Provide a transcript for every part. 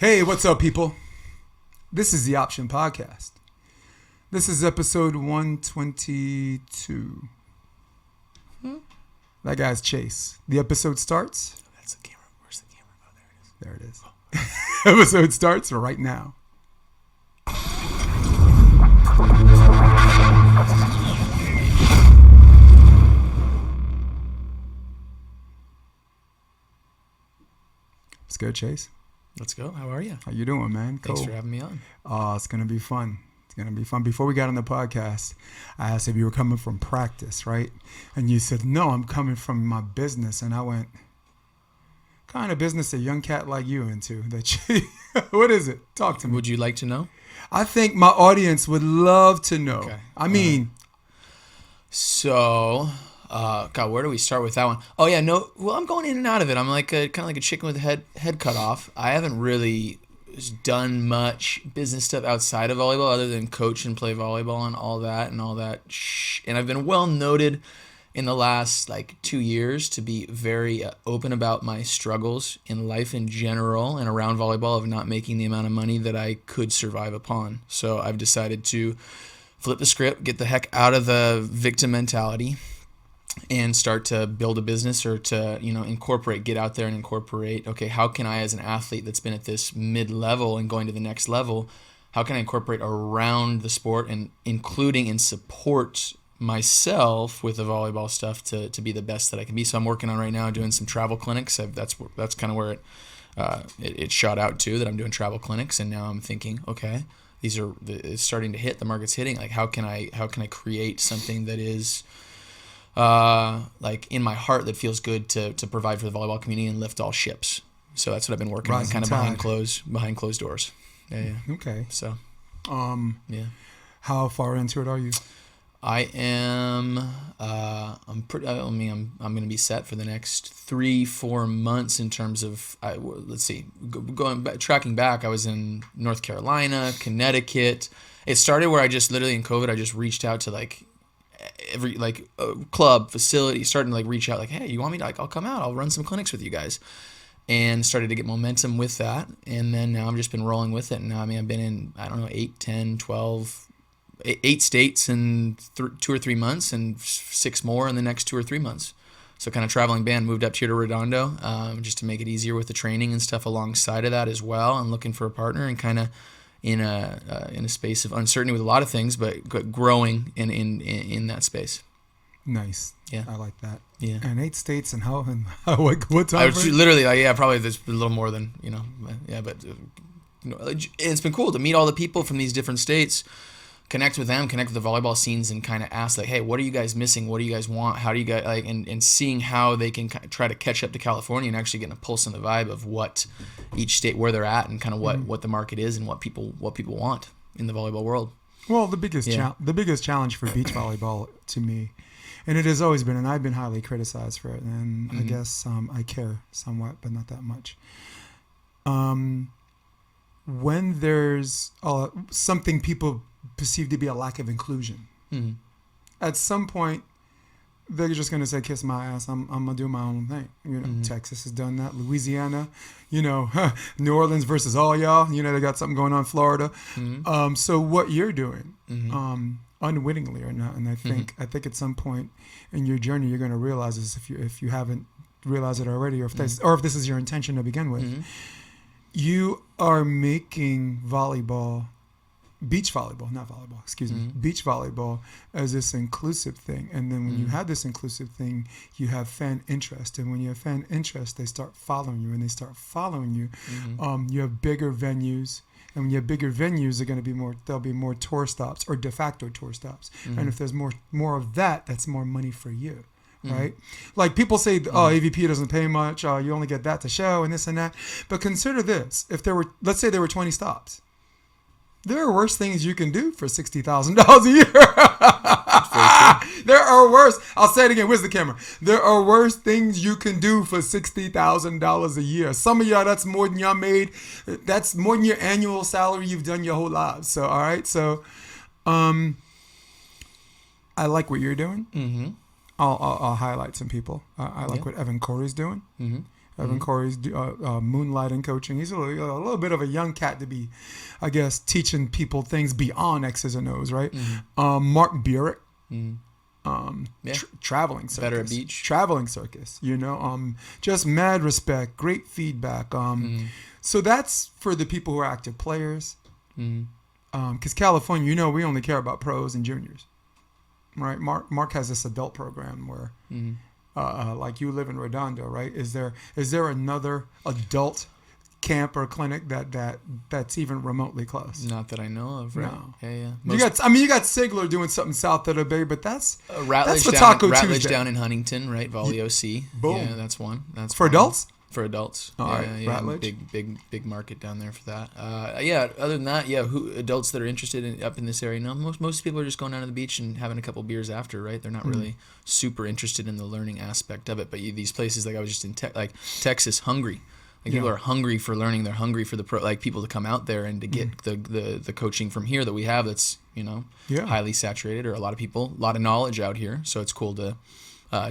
Hey, what's up, people? This is the Option Podcast. This is episode 122. That guy's Chase. The episode starts. That's the camera. Where's the camera? Oh, There it is. Episode starts right now. Let's go, Chase. Let's go. How are you? How you doing, man? Thanks for having me on. It's going to be fun. It's going to be fun. Before we got on the podcast, I asked if you were coming from practice, right? And you said, no, I'm coming from my business. And I went, kind of business a young cat like you into? What is it? Talk to me. Would you like to know? I think my audience would love to know. Okay. I mean. God, where do we start with that one? Oh, yeah, no. Well, I'm going in and out of it. I'm like kind of like a chicken with a head cut off. I haven't really done much business stuff outside of volleyball other than coach and play volleyball and all that. And I've been well noted in the last 2 years to be very open about my struggles in life in general and around volleyball of not making the amount of money that I could survive upon. So I've decided to flip the script, get the heck out of the victim mentality, and start to build a business or to, get out there and incorporate, okay, how can I, as an athlete that's been at this mid-level and going to the next level, how can I incorporate around the sport and including and support myself with the volleyball stuff to be the best that I can be. So I'm working on right now doing some travel clinics. That's kind of where it shot out to, that I'm doing travel clinics. And now I'm thinking, okay, it's starting to hit, the market's hitting. Like, how can I create something that is in my heart that feels good to provide for the volleyball community and lift all ships. So that's what I've been working on, kind of behind closed doors. Yeah. Okay. So, yeah. How far into it are you? I am. I'm going to be set for the next 3-4 months in terms of. Let's see. Tracking back, I was in North Carolina, Connecticut. It started where I just literally in COVID, I just reached out to every club facility, starting to reach out hey, you want me to I'll come out, I'll run some clinics with you guys, and started to get momentum with that. And then now I've just been rolling with it. And now I've been in 8, 10, 12, 8 states in 2 or 3 months, and 6 more in the next 2 or 3 months. So kind of traveling band, moved up here to Redondo just to make it easier with the training and stuff alongside of that as well. I'm looking for a partner and kind of in a space of uncertainty with a lot of things, but growing in that space. Nice. Yeah, I like that. Yeah. And 8 states and what time? I was literally probably there's a little more than but it's been cool to meet all the people from these different states, connect with them, connect with the volleyball scenes, and kind of ask hey, what are you guys missing? What do you guys want? How do you guys and seeing how they can try to catch up to California and actually getting a pulse and the vibe of what each state, where they're at, and kind of what the market is and what people want in the volleyball world. Well, the biggest challenge for beach volleyball to me, and it has always been, and I've been highly criticized for it, and I guess I care somewhat, but not that much. When there's something people perceived to be a lack of inclusion. At some point, they're just going to say, kiss my ass, I'm going to do my own thing. Texas has done that. Louisiana, New Orleans versus all y'all, they got something going on, Florida. So what you're doing, unwittingly or not, and I think at some point in your journey, you're going to realize this if you haven't realized it already, or if this is your intention to begin with, you are making beach volleyball as this inclusive thing. And then when you have this inclusive thing, you have fan interest. And when you have fan interest, they start following you. And they start following you, you have bigger venues. And when you have bigger venues, there'll be more tour stops or de facto tour stops. And if there's more of that, that's more money for you. Right? Like people say, AVP doesn't pay much. You only get that to show and this and that. But consider this. Let's say there were 20 stops. There are worse things you can do for $60,000 a year. There are worse. I'll say it again. Where's the camera? There are worse things you can do for $60,000 a year. Some of y'all, that's more than y'all made. That's more than your annual salary you've done your whole lives. So, all right. So, I like what you're doing. I'll highlight some people. I like what Evan Corey's doing. Evan Corey's moonlighting coaching. He's a little bit of a young cat to be, I guess, teaching people things beyond X's and O's, right? Mark Burek, traveling circus. Better at beach. Traveling circus, just mad respect, great feedback. So that's for the people who are active players. Because California, we only care about pros and juniors, right? Mark has this adult program where, like you live in Redondo, right? Is there another adult camp or clinic that's even remotely close? Not that I know of, right? No. Yeah. You got Sigler doing something south of the Bay, but that's Rattledge for Taco Rattledge Tuesday. down in Huntington, right? Volley OC. Boom. Yeah, that's one. That's for fun. adults. For adults. All right, Rattledge. Big market down there for that. Other than that, adults that are interested up in this area. No, most people are just going down to the beach and having a couple beers after, right? They're not really super interested in the learning aspect of it. But these places, like I was just in Texas, hungry. People are hungry for learning. They're hungry for people to come out there and to get the coaching from here that we have. That's highly saturated, or a lot of knowledge out here. So it's cool to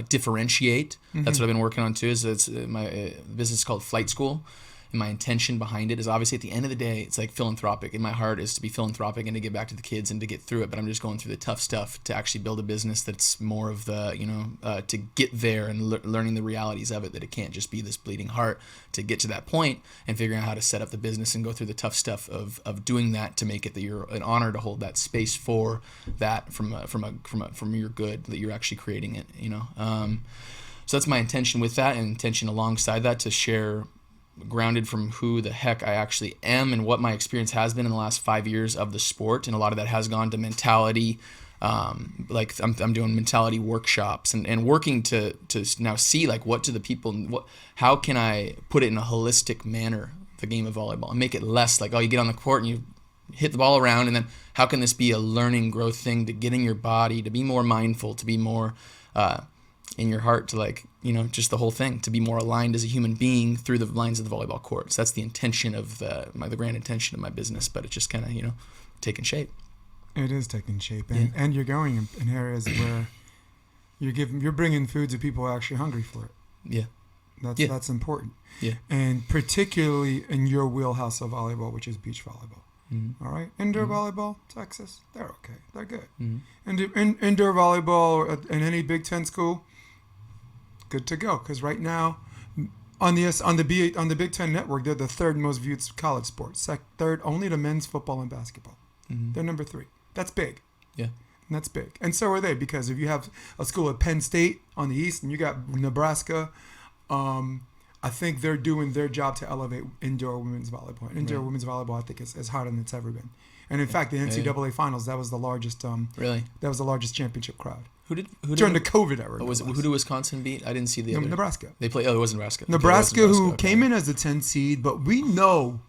differentiate. That's what I've been working on too. Is it's my business is called Flight School, and my intention behind it is obviously at the end of the day, it's like philanthropic. In my heart is to be philanthropic and to give back to the kids and to get through it. But I'm just going through the tough stuff to actually build a business that's more of the to get there and learning the realities of it. That it can't just be this bleeding heart to get to that point, and figuring out how to set up the business and go through the tough stuff of doing that to make it that you're an honor to hold that space for that from your good, that you're actually creating it. So that's my intention with that, and intention alongside that to share, grounded from who the heck I actually am and what my experience has been in the last 5 years of the sport. And a lot of that has gone to mentality. Like I'm doing mentality workshops and working to now see what do the people, how can I put it in a holistic manner, the game of volleyball, and make it less like, you get on the court and you hit the ball around, and then how can this be a learning growth thing to get in your body, to be more mindful, to be more in your heart, to just the whole thing, to be more aligned as a human being through the lines of the volleyball courts. That's the intention of the grand intention of my business, but it's just kind of taking shape. It is taking shape, and you're going in areas where you're bringing food to people who are actually hungry for it. That's important. And particularly in your wheelhouse of volleyball, which is beach volleyball. All right, indoor volleyball, Texas, they're okay, they're good. Indoor volleyball in any Big Ten school, good to go. Because right now, on the Big Ten network, they're the third most viewed college sport. Third only to men's football and basketball. They're number 3. That's big. Yeah, and that's big. And so are they, because if you have a school at Penn State on the east and you got Nebraska, I think they're doing their job to elevate indoor women's volleyball. Indoor women's volleyball, I think, is as hard as it's ever been. And in fact, the NCAA finals, that was the largest. That was the largest championship crowd. Who during the COVID era? Who did Wisconsin beat? I didn't see the other. Nebraska. They play. Oh, it was Nebraska. Nebraska, who came in as a 10 seed, but we know,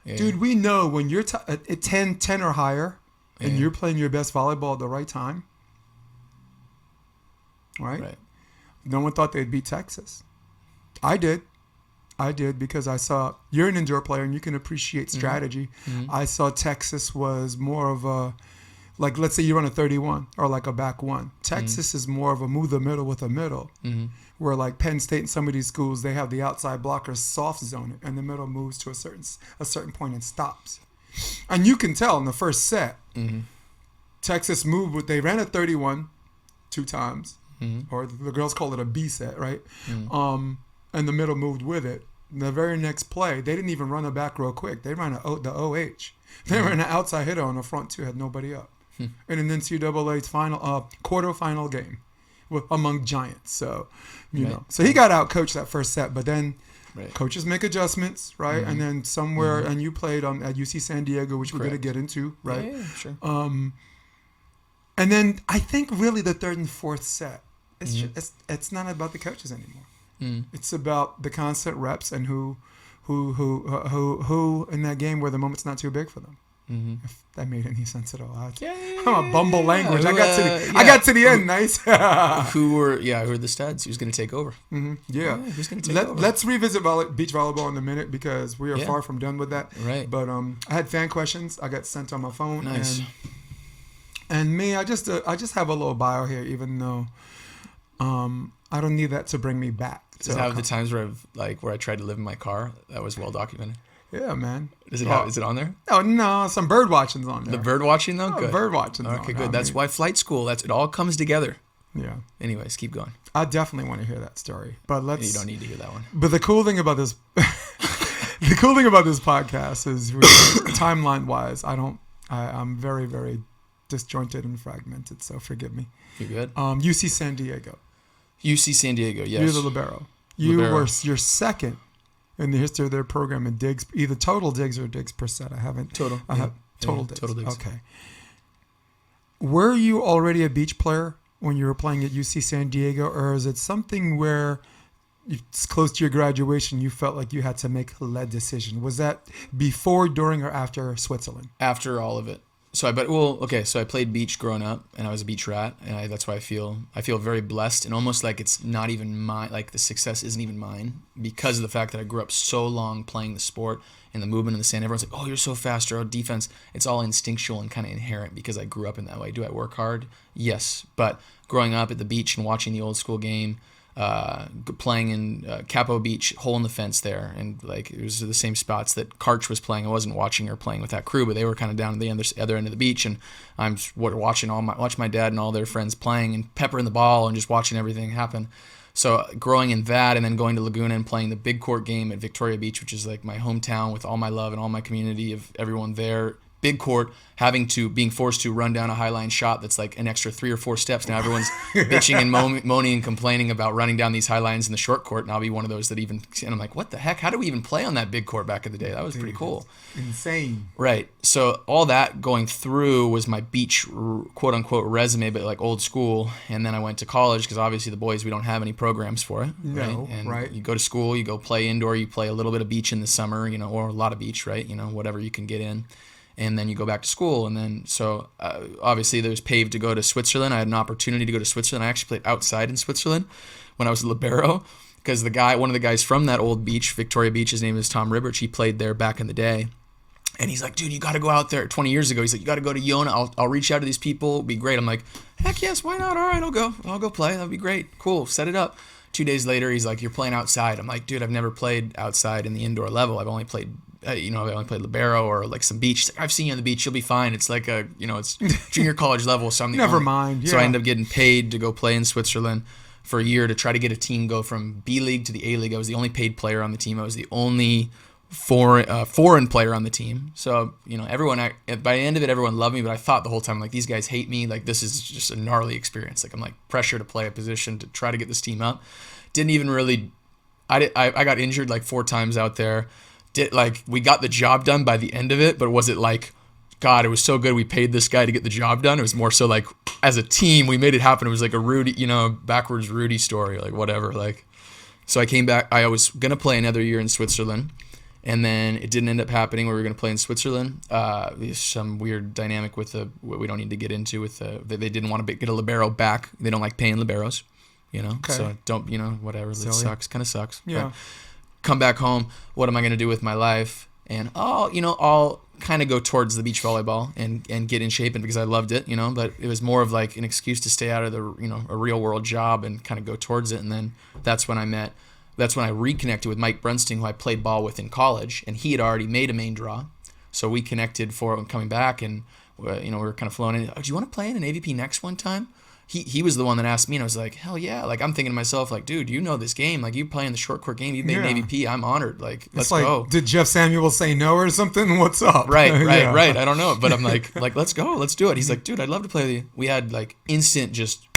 we know when you're at 10 or higher, and you're playing your best volleyball at the right time. Right. No one thought they'd beat Texas. I did because I saw you're an indoor player and you can appreciate strategy. I saw Texas was more of a, let's say you run a 31 or like a back one. Texas is more of a move the middle with a middle, where like Penn State and some of these schools, they have the outside blockers soft zone it and the middle moves to a certain point and stops. And you can tell in the first set, Texas moved. They ran a 31 2 times, or the girls call it a B set, right? And the middle moved with it. In the very next play, they didn't even run a back row quick. They ran the OH. They ran an outside hitter on the front 2, had nobody up. In an NCAA's quarterfinal game among giants. So, so he got out coached that first set, but then coaches make adjustments, right? And then somewhere, and you played at UC San Diego, which we're going to get into, right? Yeah, sure. And then I think really the third and fourth set, it's not about the coaches anymore. It's about the constant reps and who in that game where the moment's not too big for them. If that made any sense at all. I'm a bumble language. I got to the end. Nice. Who were the studs? Who's going to take over? Who's going to take over? Let's revisit beach volleyball in a minute, because we are far from done with that. Right. But I had fan questions. I got sent on my phone. Nice. And me, I just have a little bio here, even though I don't need that to bring me back. Does it have the times where where I tried to live in my car? That was well documented. Yeah, man. Is it on there? Oh no, some bird watching's on there. The bird watching though? Good. Bird watching's on. Okay, good. That's why flight school. It all comes together. Yeah. Anyways, keep going. I definitely want to hear that story, but You don't need to hear that one. But the cool thing about this, podcast is, timeline wise, I'm very, very disjointed and fragmented. So forgive me. You're good. UC San Diego. UC San Diego. Yes. You're the libero. You're second in the history of their program in digs, either total digs or digs per set. I haven't. Total. Total digs. Total digs. Okay. Were you already a beach player when you were playing at UC San Diego, or is it something where it's close to your graduation you felt like you had to make a lead decision? Was that before, during, or after Switzerland? After all of it. So I played beach growing up, and I was a beach rat, and that's why I feel very blessed, and almost like it's not even mine, like the success isn't even mine, because of the fact that I grew up so long playing the sport and the movement in the sand. Everyone's like, oh, you're so fast, or defense. It's all instinctual and kind of inherent because I grew up in that way. Do I work hard? Yes, but growing up at the beach and watching the old school game, playing in Capo Beach, hole in the fence there, and like it was the same spots that Karch was playing. I wasn't watching her playing with that crew, but they were kind of down at the other end of the beach, and I'm watching my dad and all their friends playing and peppering the ball and just watching everything happen. So growing in that, and then going to Laguna and playing the big court game at Victoria Beach, which is like my hometown with all my love and all my community of everyone there. Big court, being forced to run down a highline shot that's like an extra 3 or 4 steps. Now everyone's bitching and moaning and complaining about running down these high lines in the short court, and I'll be one of those that and I'm like, what the heck? How do we even play on that big court back in the day? That was pretty cool. Insane. Right. So all that going through was my beach quote unquote resume, but like old school. And then I went to college because obviously the boys, we don't have any programs for it. No, right? right. You go to school, you go play indoor, you play a little bit of beach in the summer, or a lot of beach, right? Whatever you can get in. And then you go back to school. And then, so obviously there was paved to go to Switzerland. I had an opportunity to go to Switzerland. I actually played outside in Switzerland when I was a libero, because one of the guys from that old beach, Victoria Beach, his name is Tom Ribbert. He played there back in the day. And he's like, dude, you got to go out there. 20 years ago, he's like, you got to go to Iona. I'll reach out to these people. It'll be great. I'm like, heck yes, why not? All right, I'll go play. That'll be great. Cool, set it up. 2 days later, he's like, you're playing outside. I'm like, dude, I've never played outside in the indoor level. I've only played libero or like some beach. Like, I've seen you on the beach. You'll be fine. It's like it's junior college level. So I'm never mind. Yeah. So I ended up getting paid to go play in Switzerland for a year to try to get a team go from B League to the A League. I was the only paid player on the team. I was the only foreign player on the team. So, everyone, by the end of it, everyone loved me, but I thought the whole time, like, these guys hate me. Like, this is just a gnarly experience. Like, I'm like pressure to play a position to try to get this team up. Didn't even really, I got injured like 4 times out there. We got the job done by the end of it, but was it like, God, it was so good we paid this guy to get the job done? It was more so like, as a team, we made it happen. It was like a Rudy, backwards Rudy story, like whatever. Like, so I came back. I was going to play another year in Switzerland, and then it didn't end up happening. We were going to play in Switzerland. Some weird dynamic with what we don't need to get into with they didn't want to get a libero back. They don't like paying liberos, Okay. So don't, whatever. It sucks. Kind of sucks. Yeah. But come back home. What am I going to do with my life? And I'll kind of go towards the beach volleyball and get in shape, and because I loved it, but it was more of like an excuse to stay out of the, a real world job and kind of go towards it. And then that's when I reconnected with Mike Brunsting, who I played ball with in college, and he had already made a main draw. So we connected for coming back, and we were kind of flowing in. Oh, do you want to play in an AVP next one time? He was the one that asked me, and I was like, hell yeah. Like, I'm thinking to myself, like, dude, this game. Like, you playing the short court game. You made an AVP. I'm honored. Like, let's go. Did Jeff Samuel say no or something? What's up? Right. I don't know. But I'm like, let's go. Let's do it. He's like, dude, I'd love to play with you. We had, like, instant just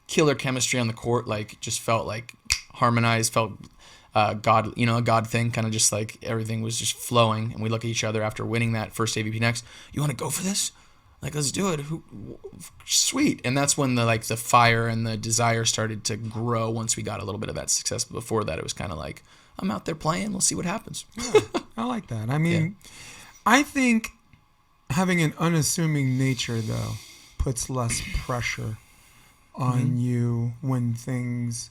killer chemistry on the court. Like, just felt, like, harmonized. Felt a God thing. Kind of just, like, everything was just flowing. And we look at each other after winning that first AVP next. You want to go for this? Like, let's do it. Sweet. And that's when the fire and the desire started to grow once we got a little bit of that success. But before that, it was kind of like, I'm out there playing. We'll see what happens. Yeah, I like that. I mean, I think having an unassuming nature, though, puts less pressure on you when things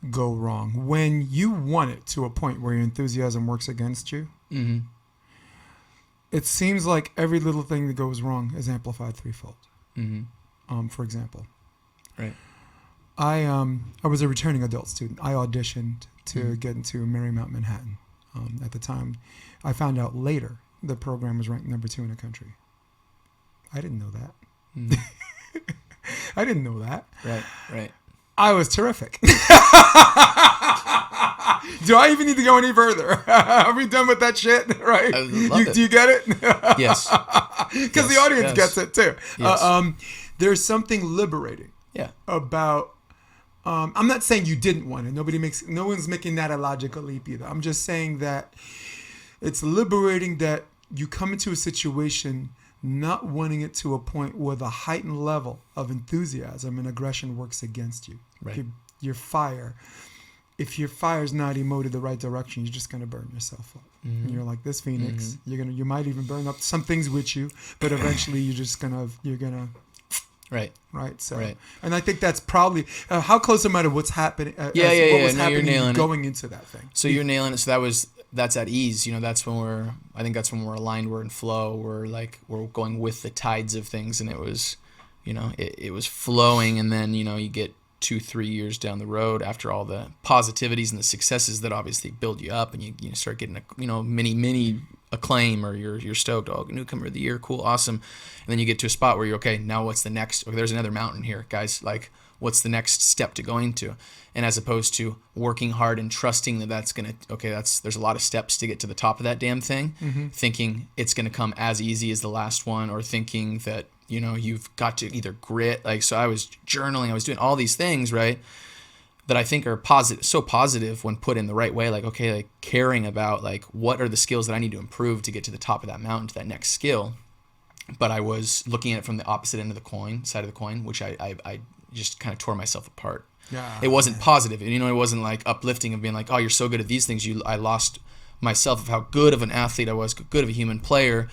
go wrong. When you want it to a point where your enthusiasm works against you, it seems like every little thing that goes wrong is amplified threefold. For example. Right. I was a returning adult student. I auditioned to get into Marymount Manhattan. At the time, I found out later the program was ranked number 2 in the country. I didn't know that. I didn't know that. Right. I was terrific. Do I even need to go any further? Are we done with that shit? Right? Do you get it? Yes. Because the audience gets it too. Yes. There's something liberating. Yeah. About. I'm not saying you didn't want it. No one's making that a logical leap either. I'm just saying that it's liberating that you come into a situation not wanting it to a point where the heightened level of enthusiasm and aggression works against you. Right. Your fire. If your fire's not emoted the right direction, you're just gonna burn yourself up. And you're like this phoenix. You might even burn up some things with you, but eventually you're gonna. Right. So, right. And I think that's probably how close am I to what's happening? What was happening you're nailing going into that thing. So you're nailing it. So that's at ease. That's when I think that's when we're aligned. We're in flow. We're going with the tides of things, and it was, it was flowing, and then you get 2-3 years down the road after all the positivities and the successes that obviously build you up, and you start getting mini acclaim, or you're stoked. Oh, Newcomer of the year, cool, awesome. And then you get to a spot where you're okay. Now what's the next? Okay, there's another mountain here, guys. Like, what's the next step to going to? And as opposed to working hard and trusting that that's gonna there's a lot of steps to get to the top of that damn thing. Thinking it's gonna come as easy as the last one, or thinking that you've got to either grit. So I was journaling, I was doing all these things, right, that I think are positive when put in the right way. Caring about what are the skills that I need to improve to get to the top of that mountain, to that next skill. But I was looking at it from the opposite end of the side of the coin, which I just kind of tore myself apart. Yeah, it wasn't positive. It wasn't uplifting of being oh, you're so good at these things. I lost myself of how good of an athlete I was, good of a human player,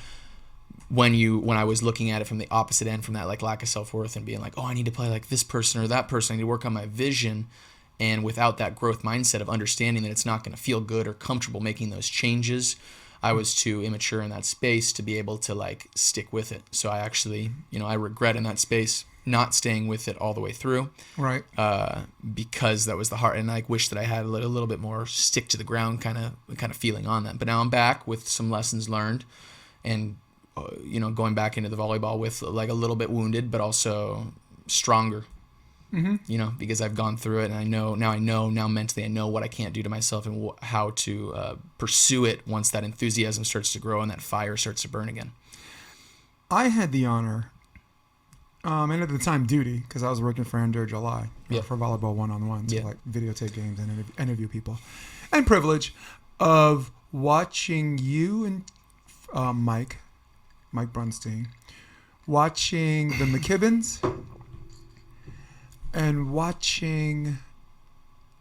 when I was looking at it from the opposite end, from that lack of self-worth, and being oh, I need to play like this person or that person. I need to work on my vision. And without that growth mindset of understanding that it's not going to feel good or comfortable making those changes, I was too immature in that space to be able to stick with it. So I actually, I regret in that space not staying with it all the way through. Right. Because that was the heart, and I wish that I had a little bit more stick to the ground kind of feeling on that. But now I'm back with some lessons learned, and going back into the volleyball with a little bit wounded, but also stronger. Because I've gone through it, and I know mentally I know what I can't do to myself, and how to pursue it once that enthusiasm starts to grow and that fire starts to burn again. I had the honor, and at the time duty, because I was working for Endure July for volleyball one-on-ones, videotape games and interview people, and privilege of watching you and Mike Brunsting, watching the McKibbins, and watching,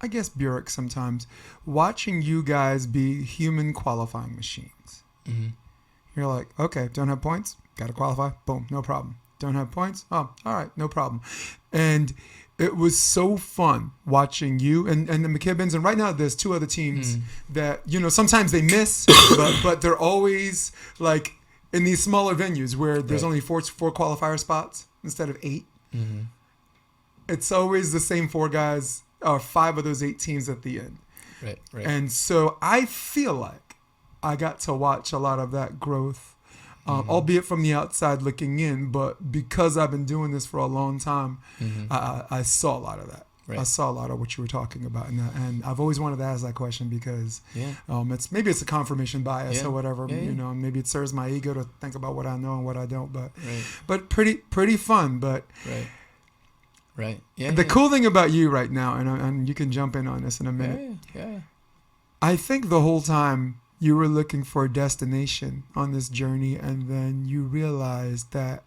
I guess, Burek sometimes, watching you guys be human qualifying machines. You're like, okay, don't have points, got to qualify, boom, no problem. Don't have points, oh, all right, no problem. And it was so fun watching you and the McKibbins. And right now there's 2 other teams that, sometimes they miss, but they're always in these smaller venues where there's only four qualifier spots instead of 8. It's always the same 4 guys, or 5 of those 8 teams at the end. Right. And so I feel like I got to watch a lot of that growth, albeit from the outside looking in, but because I've been doing this for a long time, I saw a lot of that. Right. I saw a lot of what you were talking about, and I've always wanted to ask that question because it's a confirmation bias or whatever, maybe it serves my ego to think about what I know and what I don't, but pretty fun, but. Right. Yeah. The cool thing about you right now, and you can jump in on this in a minute. Yeah. I think the whole time you were looking for a destination on this journey, and then you realized that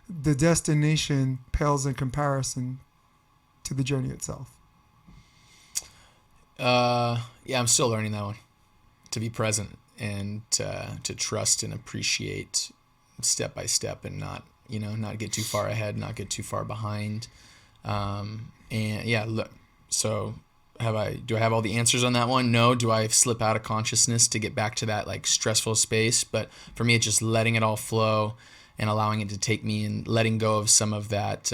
the destination pales in comparison to the journey itself. I'm still learning that one. To be present and to trust and appreciate step by step, and not get too far ahead, not get too far behind. So do I have all the answers on that one? No. Do I slip out of consciousness to get back to that stressful space? But for me, it's just letting it all flow and allowing it to take me, and letting go of some of that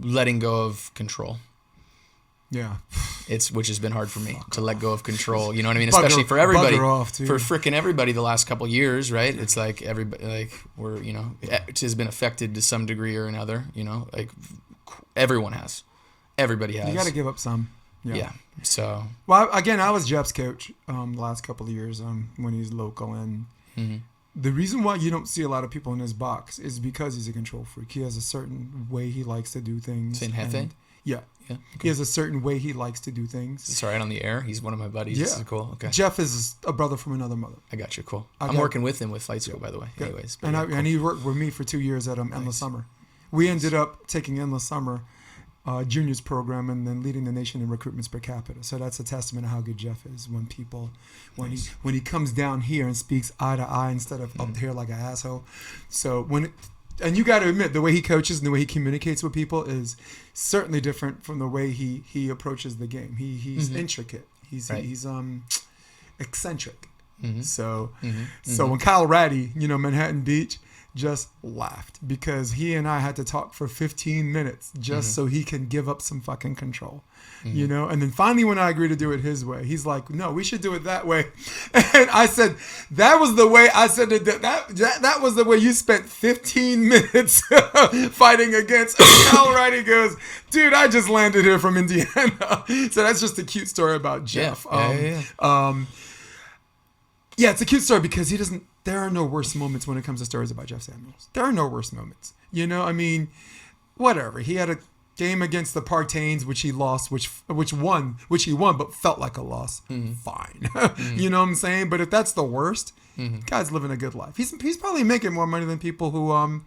letting go of control. Yeah. Which has been hard for me to let go of control. You know what I mean? Especially for everybody, for freaking everybody the last couple of years, right? It's like everybody, like we're, you know, it has been affected to some degree or another, you know, like everybody has. You got to give up some. Yeah. So. Well, again, I was Jeff's coach the last couple of years when he's local. And the reason why you don't see a lot of people in his box is because he's a control freak. He has a certain way he likes to do things. Saint Hefe? Yeah. Okay. He has a certain way he likes to do things. Sorry, on the air? He's one of my buddies. Yeah. This is cool. Okay. Jeff is a brother from another mother. I got you. Cool. I'm working with him with Flight School, by the way. Yeah. Anyways. And, cool. And he worked with me for 2 years at Endless Summer. We ended up taking Endless Summer juniors program and then leading the nation in recruitments per capita. So that's a testament of how good Jeff is when he comes down here and speaks eye to eye instead of up here like an asshole. So and you got to admit, the way he coaches and the way he communicates with people is certainly different from the way he approaches the game. He's intricate. He's eccentric. So when Kyle Ratty, you know, Manhattan Beach, just laughed because he and I had to talk for 15 minutes just so he can give up some fucking control, you know? And then finally, when I agreed to do it his way, he's like, no, we should do it that way. And I said, that was the way I said it. That was the way you spent 15 minutes fighting against. And Kyle Ratty goes, dude, I just landed here from Indiana. So that's just a cute story about Jeff. Yeah, it's a cute story because there are no worse moments when it comes to stories about Jeff Samuels. There are no worse moments. You know, I mean, whatever. He had a game against the Partains, which he lost, which he won, but felt like a loss. Fine. You know what I'm saying? But if that's the worst, guy's living a good life. He's probably making more money than people who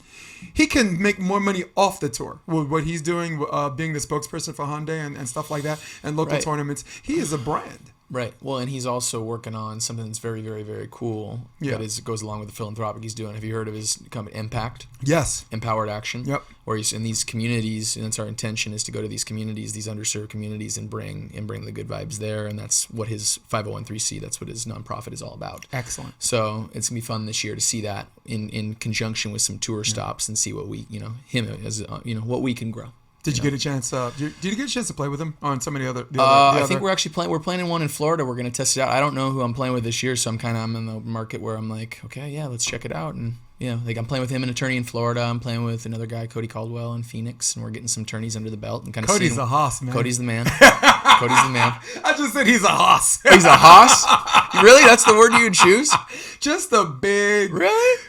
he can make more money off the tour with what he's doing, being the spokesperson for Hyundai and stuff like that, and local tournaments. He is a brand. Right. Well, and he's also working on something that's very, very, very cool. Yeah. That goes along with the philanthropic he's doing. Have you heard of his company, Impact? Yes. Empowered Action. Yep. Where he's in these communities, and that's our intention, is to go to these communities, these underserved communities, and bring the good vibes there. And that's what his 501(c)(3), that's what his nonprofit is all about. Excellent. So it's gonna be fun this year to see that in conjunction with some tour stops and see what we, what we can grow. Did you get a chance? Did you get a chance to play with him on some of the other? I think we're actually playing. We're playing in one in Florida. We're going to test it out. I don't know who I'm playing with this year, so I'm in the market where I'm like, okay, yeah, let's check it out. And like I'm playing with him, an attorney in Florida. I'm playing with another guy, Cody Caldwell, in Phoenix, and we're getting some tourneys under the belt and kind of. Cody's a hoss, man. Cody's the man. Cody's the man. I just said he's a hoss. He's a hoss? Really? That's the word you would choose? Just a big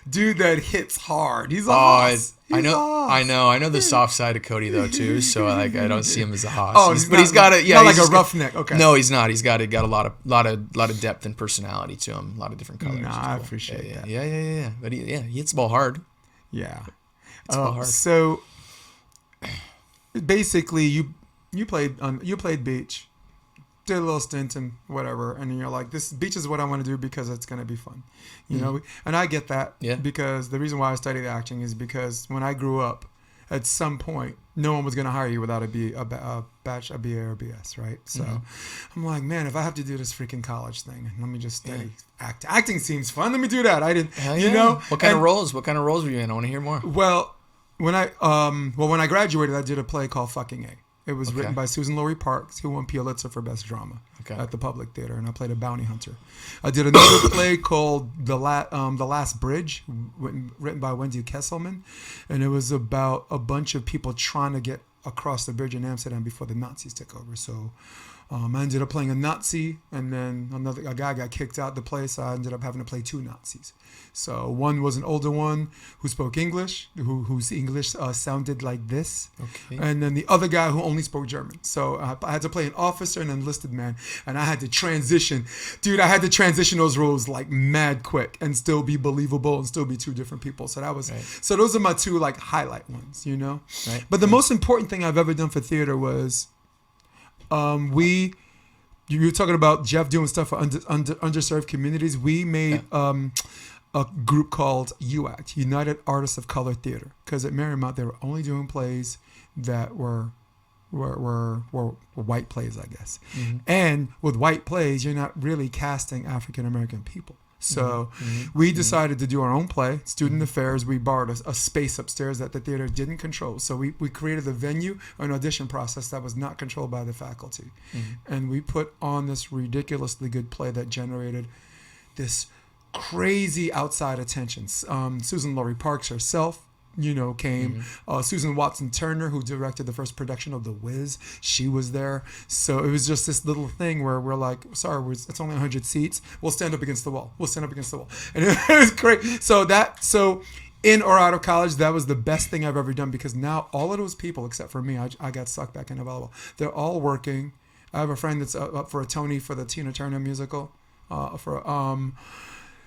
dude that hits hard. He's a hoss. I know the soft side of Cody though too. So I don't see him as a hoss. Oh, he's got a not like a roughneck. Okay. No, he's not. He's got a lot of depth and personality to him. A lot of different colors. Nah, I appreciate that. Yeah. But he hits the ball hard. Yeah. Hits the ball hard. So basically, you played beach, did a little stint and whatever, and you're like, this beach is what I want to do because it's going to be fun, you know. And I get that, because the reason why I studied acting is because when I grew up, at some point, no one was going to hire you without a BA or BS, right? So I'm like, man, if I have to do this freaking college thing, let me just study acting. Acting seems fun. Let me do that. I didn't, you know. What kind of roles were you in? I want to hear more. Well, when I graduated, I did a play called Fucking A. It was written by Susan Laurie Parks, who won Pulitzer for Best Drama at the Public Theater, and I played a bounty hunter. I did another play called The Last Bridge, written by Wendy Kesselman, and it was about a bunch of people trying to get across the bridge in Amsterdam before the Nazis took over. So I ended up playing a Nazi, and then a guy got kicked out the play, so I ended up having to play two Nazis. So one was an older one who spoke English, whose English sounded like this. Okay. And then the other guy who only spoke German. So I had to play an officer and an enlisted man, and I had to transition. Dude, I had to transition those roles like mad quick and still be believable and still be two different people. So that was so those are my two like highlight ones, you know? Right. But the most important thing I've ever done for theater was you were talking about Jeff doing stuff for underserved communities. We made a group called UACT, United Artists of Color Theater, because at Marymount they were only doing plays that were white plays, I guess. And with white plays, you're not really casting African American people. So we decided to do our own play, Student Affairs. We borrowed a space upstairs that the theater didn't control. So we created a venue, an audition process that was not controlled by the faculty. And we put on this ridiculously good play that generated this crazy outside attention. Susan Laurie Parks herself, came. Susan Watson Turner, who directed the first production of The Wiz, she was there. So it was just this little thing where we're like, sorry, it's only 100 seats. We'll stand up against the wall. And it was great. So in or out of college, that was the best thing I've ever done, because now all of those people, except for me, I got sucked back into volleyball. They're all working. I have a friend that's up for a Tony for the Tina Turner musical.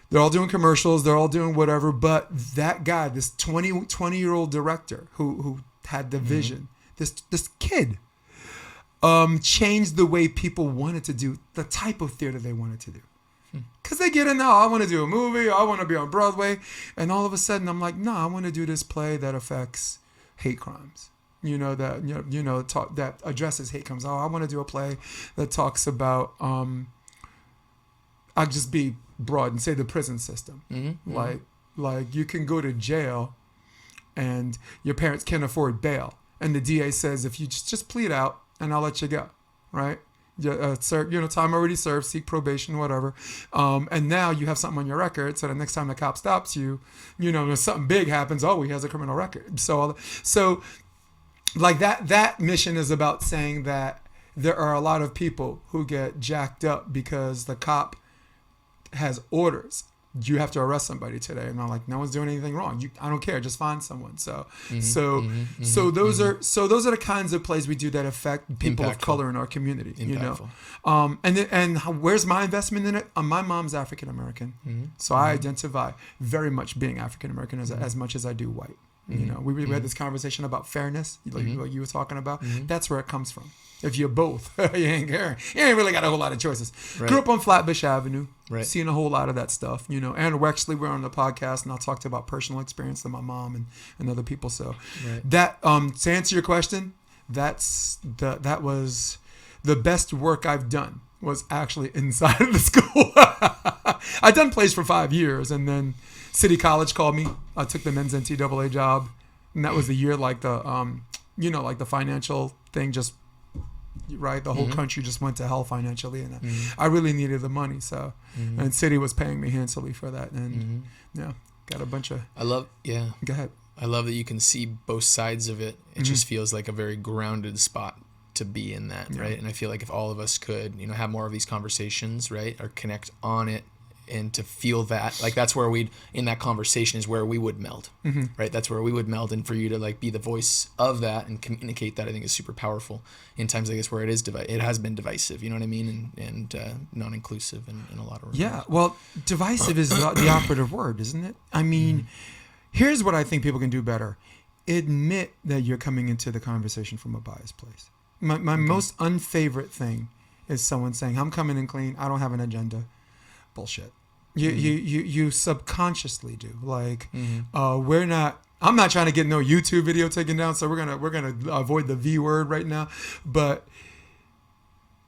They're all doing commercials. They're all doing whatever. But that guy, this 20-year-old director who had the vision, this kid, changed the way people wanted to do the type of theater they wanted to do. Because they get in now, I want to do a movie. I want to be on Broadway. And all of a sudden, I'm like, no, I want to do this play that affects hate crimes. That addresses hate crimes. Oh, I want to do a play that talks about, I'll just be broad and say the prison system. Like you can go to jail and your parents can't afford bail, and the DA says, if you just plead out and I'll let you go, right? Time already served, seek probation, whatever. And now you have something on your record, so the next time the cop stops you, if something big happens, he has a criminal record. So like that mission is about saying that there are a lot of people who get jacked up because the cop has orders. You have to arrest somebody today, and I'm like, no one's doing anything wrong. I don't care. Just find someone. So those are the kinds of plays we do that affect people of color in our community. And where's my investment in it? My mom's African American, so I identify very much being African American as much as I do white. We had this conversation about fairness, like you were talking about. That's where it comes from. If you're both, you ain't really got a whole lot of choices. Right. Grew up on Flatbush Avenue, seeing a whole lot of that stuff, And we're on the podcast, and I talked about personal experience with my mom and other people. So that to answer your question, that was the best work I've done was actually inside of the school. I'd done plays for 5 years, and then City College called me. I took the men's NCAA job, and that was the year like the like the financial thing just. Right, the whole country just went to hell financially, and I really needed the money. So, and City was paying me handsomely for that, and got a bunch of. Go ahead. I love that you can see both sides of it. It just feels like a very grounded spot to be in that, right? And I feel like if all of us could, have more of these conversations, right, or connect on it. And to feel that, like that's where in that conversation is where we would meld, right? That's where we would meld, and for you to like be the voice of that and communicate that, I think is super powerful in times, I guess, where it has been divisive, you know what I mean, and non-inclusive in a lot of ways. Yeah, well, divisive is the operative word, isn't it? I mean, here's what I think people can do better: admit that you're coming into the conversation from a biased place. My most unfavorite thing is someone saying, "I'm coming in clean. I don't have an agenda." Bullshit. You subconsciously do. Like I'm not trying to get no YouTube video taken down, so we're gonna avoid the V word right now. But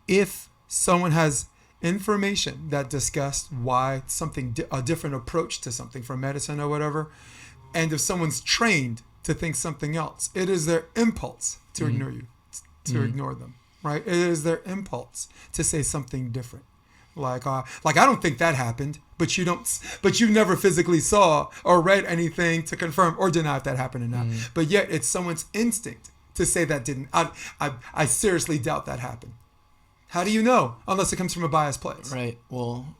if someone has information that discussed why something a different approach to something from medicine or whatever, and if someone's trained to think something else, it is their impulse to ignore you, to ignore them, right? It is their impulse to say something different. Like I don't think that happened, but you never physically saw or read anything to confirm or deny if that happened or not. But yet it's someone's instinct to say that didn't. I seriously doubt that happened. How do you know? Unless it comes from a biased place. Right. Well,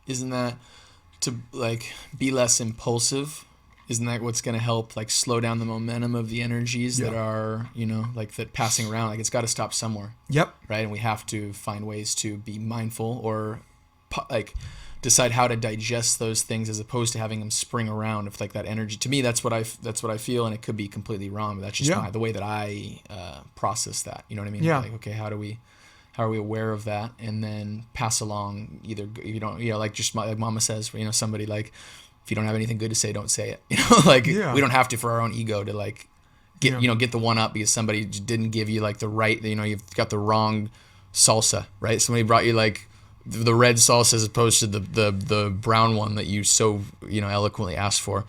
isn't that to like be less impulsive? Isn't that what's going to help like slow down the momentum of the energies that are, like that passing around? Like it's got to stop somewhere. Yep. Right. And we have to find ways to be mindful or like decide how to digest those things as opposed to having them spring around. If like that energy, to me, that's what I feel. And it could be completely wrong, but that's just the way that I process that. You know what I mean? Yeah. Like, okay, how are we aware of that? And then pass along either, if you don't, like just like mama says, somebody like, if you don't have anything good to say, don't say it. We don't have to for our own ego to like get get the one up because somebody didn't give you like the right, you've got the wrong salsa, right? Somebody brought you like the red salsa as opposed to the brown one that you so eloquently asked for.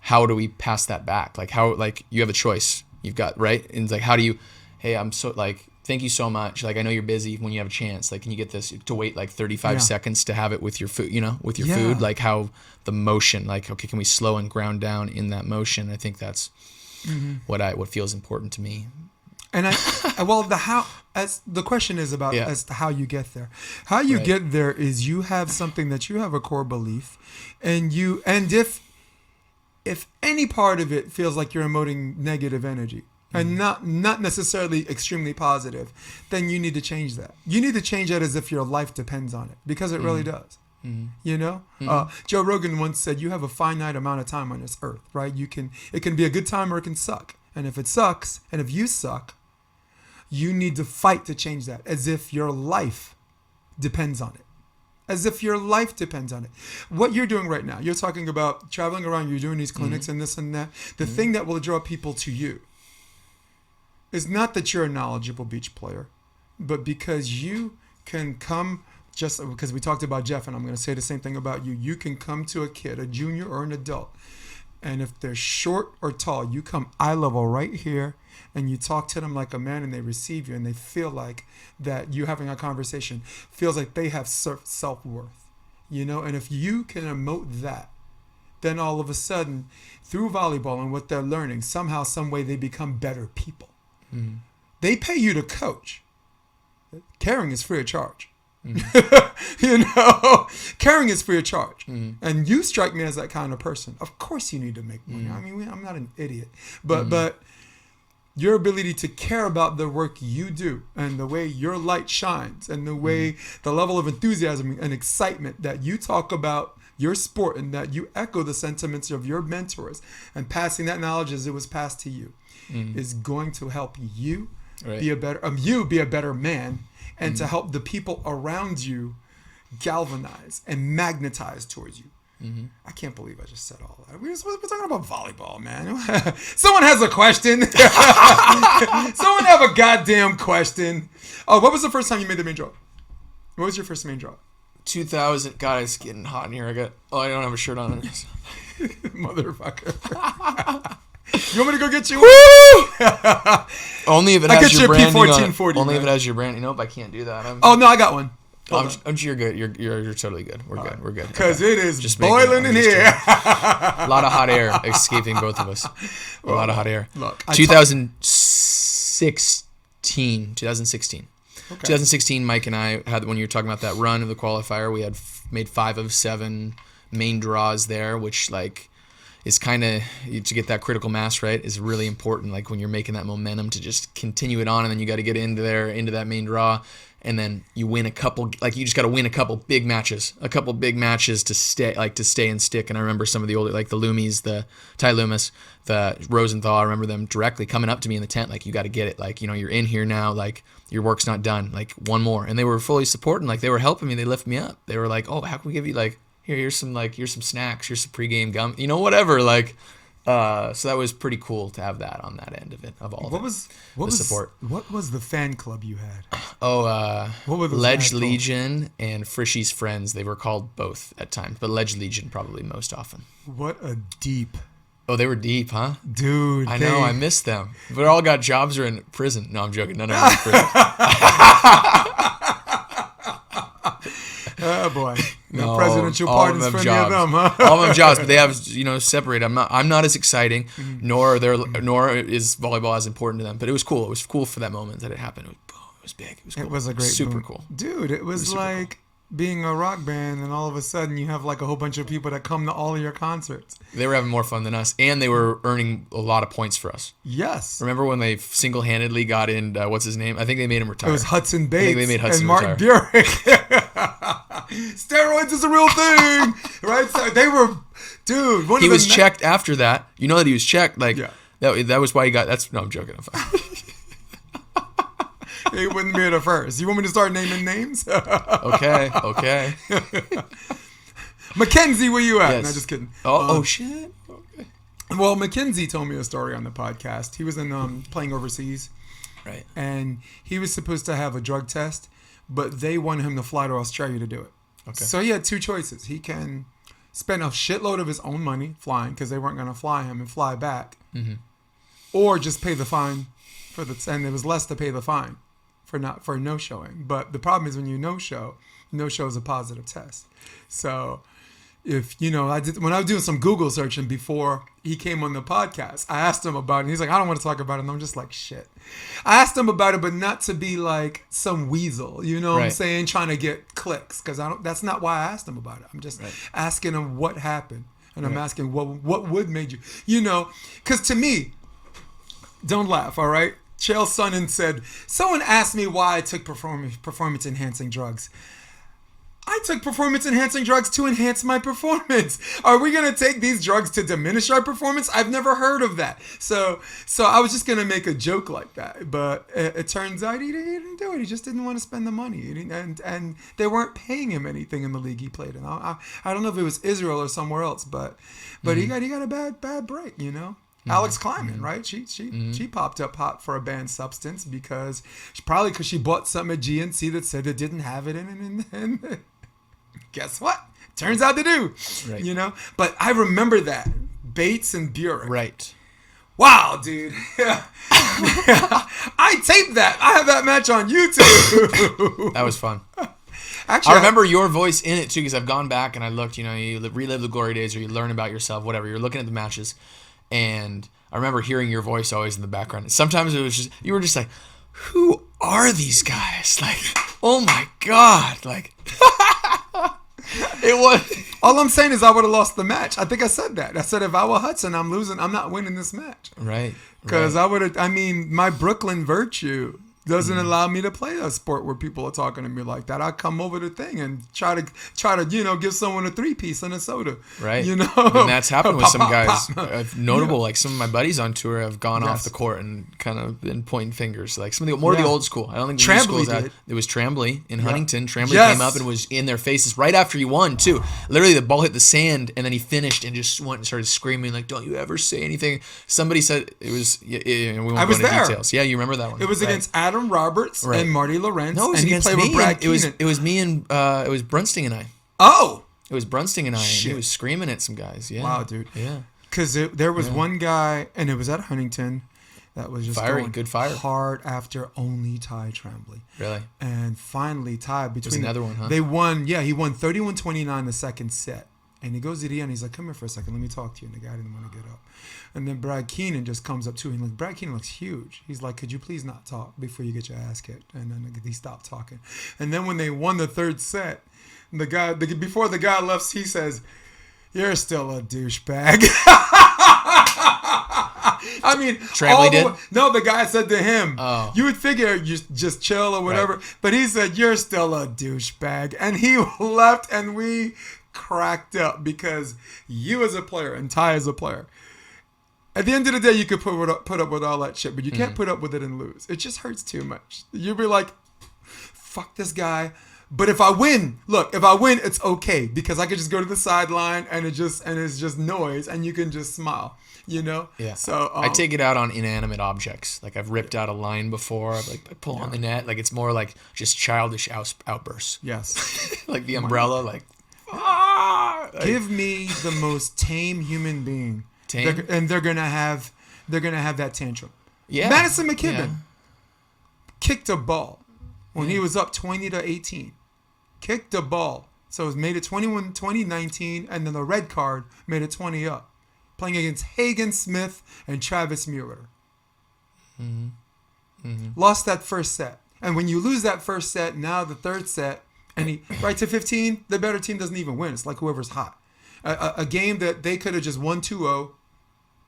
How do we pass that back? Like how, like you have a choice. You've got, right? And it's like, how do you, hey, I'm so like, thank you so much. Like, I know you're busy. When you have a chance, like, can you get this to wait like 35 seconds to have it with your food, with your food? Like how the motion, like, okay, can we slow and ground down in that motion? I think that's what feels important to me. And the question is about as to how you get there. How you get there is you have something that you have a core belief, and if any part of it feels like you're emoting negative energy and not necessarily extremely positive, then you need to change that. You need to change that as if your life depends on it, because it really does. Joe Rogan once said, you have a finite amount of time on this earth, right? It can be a good time or it can suck. And if it sucks, and if you suck, you need to fight to change that as if your life depends on it. As if your life depends on it. What you're doing right now, you're talking about traveling around, you're doing these clinics and this and that. The thing that will draw people to you is not that you're a knowledgeable beach player, but because you can come, just because we talked about Jeff, and I'm going to say the same thing about you. You can come to a kid, a junior or an adult, and if they're short or tall, you come eye level right here, and you talk to them like a man, and they receive you, and they feel like that you having a conversation feels like they have self-worth, and if you can emote that, then all of a sudden, through volleyball and what they're learning, somehow, some way, they become better people. They pay you to coach. Caring is free of charge. Caring is free of charge. And you strike me as that kind of person. Of course you need to make money. I mean, I'm not an idiot, but your ability to care about the work you do and the way your light shines and the way the level of enthusiasm and excitement that you talk about your sport and that you echo the sentiments of your mentors and passing that knowledge as it was passed to you is going to help you be a better man, and to help the people around you galvanize and magnetize towards you. I can't believe I just said all that. We're talking about volleyball, man. Someone has a question. Someone have a goddamn question. Oh, what was the first time you made the main draw? What was your first main draw? 2000. God, it's getting hot in here. I don't have a shirt on. Motherfucker. You want me to go get you? Woo! Only if it has your branding on it. Only if it has your branding. Nope, I can't do that. No, I got one. You're good. You're totally good. We're good. We're good. Because it is just boiling in here. A lot of hot air escaping both of us. A lot of hot air. Look, 2016. 2016. Okay. 2016, Mike and I had, when you were talking about that run of the qualifier, we had made 5 of 7 main draws there, which is kind of, to get that critical mass, right, is really important. Like when you're making that momentum to just continue it on, and then you got to get into that main draw, and then you win a couple, you just got to win a couple big matches to stay and stick. And I remember some of the older, the Loomies, the Ty Loomis, the Rosenthal, I remember them directly coming up to me in the tent, you got to get it. You're in here now, your work's not done, one more. And they were fully supporting, they were helping me. They lifted me up. They were like, oh, how can we give you here's some snacks, here's some pregame gum, whatever. So that was pretty cool to have that on that end of it, of all the support. What was the fan club you had? What were the Ledge Legion and Frishy's Friends. They were called both at times, but Ledge Legion probably most often. What a deep. Oh, they were deep, huh? Dude. I know, I missed them. But all got jobs or in prison. No, I'm joking. None of them are in prison. Oh boy, no presidential pardons for any of them, huh? All of them jobs, but they have separated. I'm not as exciting, nor is volleyball as important to them. But it was cool. It was cool for that moment that it happened. It was big. It was cool. It was a great, super cool, dude. It was like being a rock band, and all of a sudden you have a whole bunch of people that come to all of your concerts. They were having more fun than us, and they were earning a lot of points for us. Yes. Remember when they single-handedly got in? What's his name? I think they made him retire. It was Hudson Bates. I think they made Hudson and Mark retire. Burek. Steroids is a real thing, right? So they were, dude. He was checked after that. You know that he was checked. Yeah. That was why he got. No, I'm joking. I'm fine. He wouldn't be the first. You want me to start naming names? Okay. Mackenzie, where you at? Yes. No, just kidding. Oh shit. Okay. Well, Mackenzie told me a story on the podcast. He was in playing overseas, right? And he was supposed to have a drug test, but they wanted him to fly to Australia to do it. Okay. So he had two choices. He can spend a shitload of his own money flying because they weren't going to fly him and fly back, or just pay the fine and there was less to pay the fine for no showing. But the problem is when you no show is a positive test. So if when I was doing some Google searching before he came on the podcast, I asked him about it. And he's like, I don't want to talk about it. And I'm just like, shit. I asked him about it, but not to be like some weasel, you know what I'm saying, trying to get clicks, because that's not why I asked him about it. I'm just asking him what happened, and I'm asking what would made you, because to me, don't laugh, all right? Chael Sonnen said, someone asked me why I took performance enhancing drugs. I took performance-enhancing drugs to enhance my performance. Are we going to take these drugs to diminish our performance? I've never heard of that. So I was just going to make a joke like that. But it turns out he didn't do it. He just didn't want to spend the money. And they weren't paying him anything in the league he played in. I don't know if it was Israel or somewhere else, but he got a bad break, Alex Kleiman, right? She popped up hot for a banned substance because she bought something at GNC that said it didn't have it in it. And guess what? Turns out to do. Right. But I remember that. Bates and Burek. Right. Wow, dude. I taped that. I have that match on YouTube. That was fun. Actually, I remember your voice in it too, because I've gone back and I looked, you relive the glory days, or you learn about yourself, whatever. You're looking at the matches, and I remember hearing your voice always in the background. Sometimes it was just, you were just like, who are these guys? Like, oh my God. Like, it was. All I'm saying is I would have lost the match. I think I said that. I said if I were Hudson, I'm losing. I'm not winning this match. Right. Because I would have. I mean, my Brooklyn virtue doesn't allow me to play a sport where people are talking to me like that. I come over the thing and try to give someone a 3-piece and a soda. Right. And that's happened with some guys. Notable, like some of my buddies on tour have gone off the court and kind of been pointing fingers. Like some of the old school. I don't think the new schools had. It was Tremblay in Huntington. Tremblay came up and was in their faces right after he won too. Literally, the ball hit the sand and then he finished and just went and started screaming like, "Don't you ever say anything." Somebody said it was. We won't go into details. Yeah, you remember that one? It was against Adam Roberts and Marty Lorenz. No, it was against me. It was me and it was Brunsting and I. Oh, it was Brunsting and I. Shit. And he was screaming at some guys. Yeah. Wow, dude. Yeah. Because there was one guy, and it was at Huntington, that was just going good fire hard after only Ty Tremblay. Really? And finally, Ty between was another one, huh? They won. Yeah, he won 31-29 the second set. And he goes to the end. He's like, "Come here for a second. Let me talk to you." And the guy didn't want to get up. And then Brad Keenan just comes up to him. Like, Brad Keenan looks huge. He's like, "Could you please not talk before you get your ass kicked?" And then he stopped talking. And then when they won the third set, before the guy left, he says, "You're still a douchebag." I mean, Tremblay did? No, the guy said to him, "Oh, you would figure you just chill or whatever," right. But he said, "You're still a douchebag," and he left, and we cracked up because you as a player and Ty as a player, at the end of the day, you could put up with all that shit, but you can't put up with it and lose. It just hurts too much. You'll be like, "Fuck this guy." But if I win, it's okay because I could just go to the sideline and it's just noise and you can just smile, Yeah. So I take it out on inanimate objects. Like I've ripped out a line before. I pull on the net. Like it's more like just childish outbursts. Yes. Like the umbrella. Like give me the most tame human being. Tame. And they're gonna have that tantrum. Yeah. Madison McKibben kicked a ball when he was up 20-18. Kicked a ball. So it made it 21-19, and then the red card made it 20 up. Playing against Hagen Smith and Travis Muir. Lost that first set. And when you lose that first set, now the third set, and right to 15, the better team doesn't even win. It's like whoever's hot. A game that they could have just won 2-0.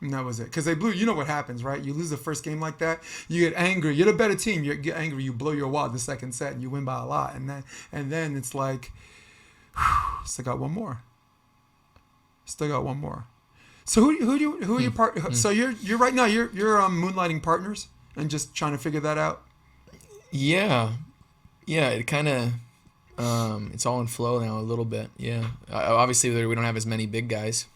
And that was it. Because they blew. You know what happens, right? You lose the first game like that. You get angry. You're the better team. You get angry. You blow your wad the second set, and you win by a lot. And then it's like, still got one more. So who are your So you're right now. You're moonlighting partners and just trying to figure that out. Yeah. It kind of. It's all in flow now a little bit. Yeah. Obviously, we don't have as many big guys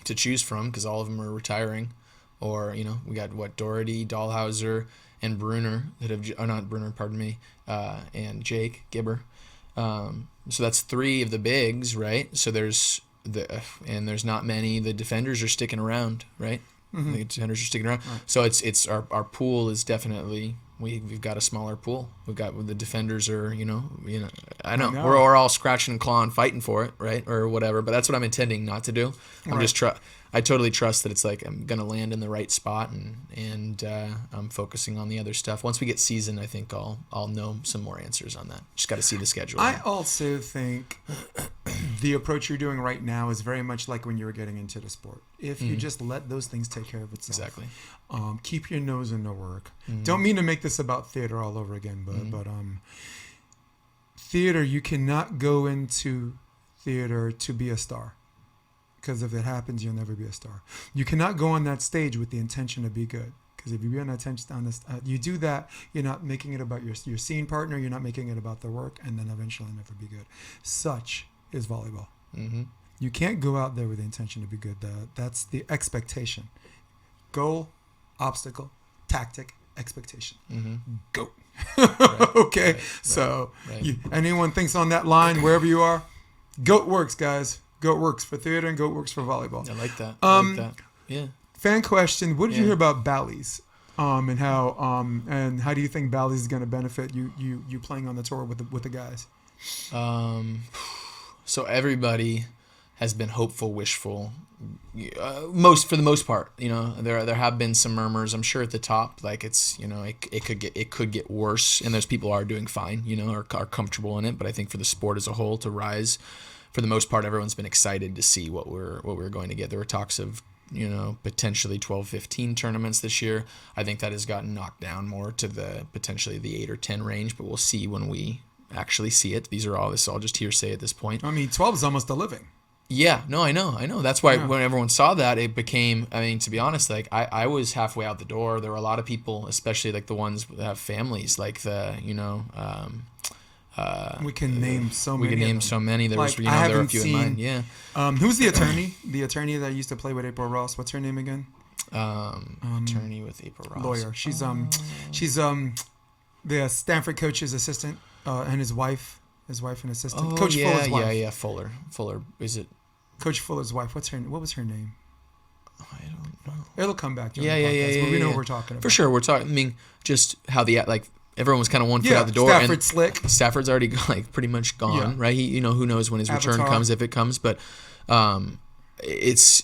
to choose from because all of them are retiring, or we got Doherty, Dahlhauser, and Bruner and Jake Gibber. So that's 3 of the bigs, right? So there's not many. The defenders are sticking around, right? Mm-hmm. The defenders are sticking around. Right. So it's our pool is definitely we've got a smaller pool. The defenders are I know. We're all scratching and clawing, fighting for it, right, or whatever. But that's what I'm intending not to do. I totally trust that it's like I'm gonna land in the right spot, and I'm focusing on the other stuff. Once we get seasoned, I think I'll know some more answers on that. Just got to see the schedule. I also think the approach you're doing right now is very much like when you were getting into the sport. If you just let those things take care of itself. Exactly. Keep your nose in the work. Don't mean to make this about theater all over again, but theater, you cannot go into theater to be a star. Because if it happens, you'll never be a star. You cannot go on that stage with the intention to be good. Because if you be on that you do that, you're not making it about your scene partner. You're not making it about the work, and then eventually never be good. Such is volleyball. Mm-hmm. You can't go out there with the intention to be good. That's the expectation. Goal, obstacle, tactic, expectation. Mm-hmm. Go. Okay. Right. So anyone thinks on that line, wherever you are, GOAT works, guys. GOAT works for theater and GOAT works for volleyball. I like that. Yeah. Fan question: what did you hear about Bally's? And how do you think Bally's is going to benefit you playing on the tour with the guys? So everybody has been hopeful, wishful. For the most part, there have been some murmurs. I'm sure at the top, like it's it could get worse, and those people are doing fine, are comfortable in it. But I think for the sport as a whole to rise, for the most part, everyone's been excited to see what we're going to get. There were talks of potentially 12, 15 tournaments this year. I think that has gotten knocked down more to the potentially the 8 or 10 range, but we'll see when we actually see it. This is all just hearsay at this point. I mean, 12 is almost a living. Yeah, no, I know. That's why when everyone saw that, it became, to be honest, like I was halfway out the door. There were a lot of people, especially like the ones that have families, like we can name so many. There was, there were a few in mind. Yeah. Who's the attorney? The attorney that used to play with April Ross. What's her name again? Attorney with April Ross. Lawyer. She's the Stanford coach's assistant, and his wife and assistant. Coach Fuller's wife. Yeah. Fuller. Is it? Coach Fuller's wife. What was her name? I don't know. It'll come back. Yeah. But we know what we're talking about. For sure, we're talking. Just how everyone was kind of 1 foot out the door. Stafford's already pretty much gone, right? He, who knows when his return comes, if it comes. But it's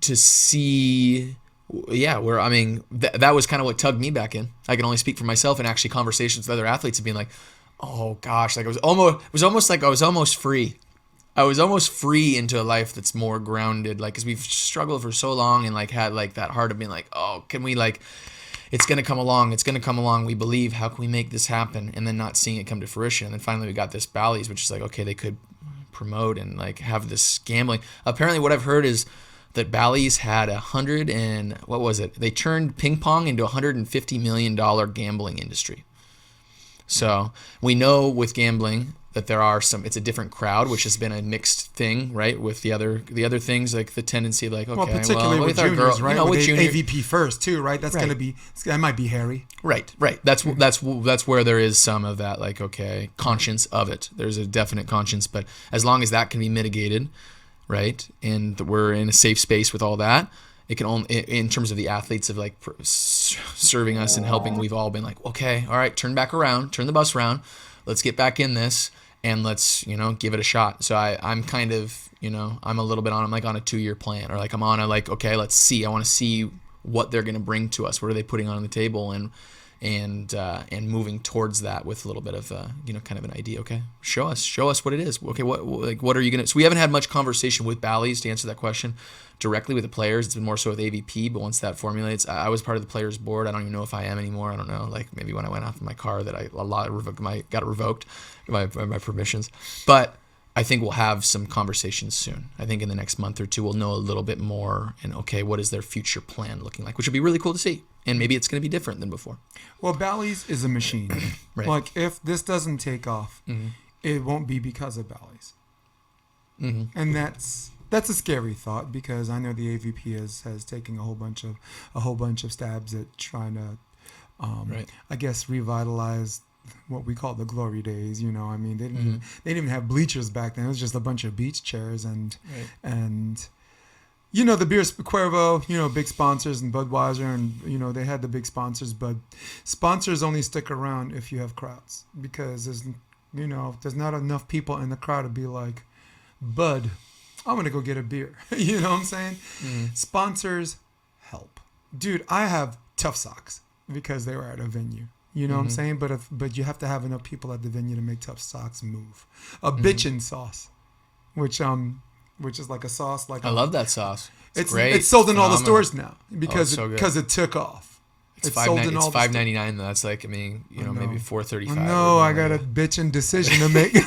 to see, that was kind of what tugged me back in. I can only speak for myself, and actually conversations with other athletes and being like, oh gosh, it was almost like I was almost free. I was almost free into a life that's more grounded, because we've struggled for so long and had that heart of being like, oh, can we it's going to come along. We believe, how can we make this happen? And then not seeing it come to fruition. And then finally we got this Bally's, which is okay, they could promote and have this gambling. Apparently what I've heard is that Bally's had they turned ping pong into $150 million gambling industry. So we know with gambling that there are it's a different crowd, which has been a mixed thing, right? With the other things, like the tendency of particularly with juniors, girl, right? With AVP first too, right? That's going to be, that might be hairy. Right. That's where there is some of that, conscience of it. There's a definite conscience, but as long as that can be mitigated, right? And we're in a safe space with all that, it can only, in terms of the athletes of serving us and helping, we've all been okay, all right, turn the bus around, let's get back in this. And let's, give it a shot. So I'm kind of, I'm a little bit on, I'm on a 2-year plan, or I'm on okay, let's see. I want to see what they're going to bring to us. What are they putting on the table, and moving towards that with a little bit of, kind of an idea. Okay, show us what it is. Okay, what are you going to? So we haven't had much conversation with Bally's to answer that question directly with the players. It's been more so with AVP, but once that formulates, I was part of the players board. I don't even know if I am anymore. I don't know. Maybe when I went off in my car that got revoked my permissions. But I think we'll have some conversations soon. I think in the next month or two we'll know a little bit more, and what is their future plan looking like, which would be really cool to see. And maybe it's going to be different than before. Well, Bally's is a machine. Right. If this doesn't take off, it won't be because of Bally's. Mm-hmm. And that's a scary thought, because I know the AVP has taken a whole bunch of stabs at trying to I guess revitalized what we call the glory days. You know, I mean, they didn't even have bleachers back then. It was just a bunch of beach chairs and you know, the beers, Cuervo, you know, big sponsors, and Budweiser, and, you know, they had the big sponsors, but sponsors only stick around if you have crowds, because there's, you know, there's not enough people in the crowd to be like, Bud, I'm going to go get a beer. You know what I'm saying? Sponsors help. Dude, I have tough socks because they were at a venue. You know what I'm saying? But you have to have enough people at the venue to make tough socks move. A bitchin' sauce, which is like a sauce. Like I love that sauce. It's great. It's sold in all the stores now because so it took off. It's $5.99 though. That's like, I mean, you know, maybe $4.35. No, I got a bitchin' decision to make. We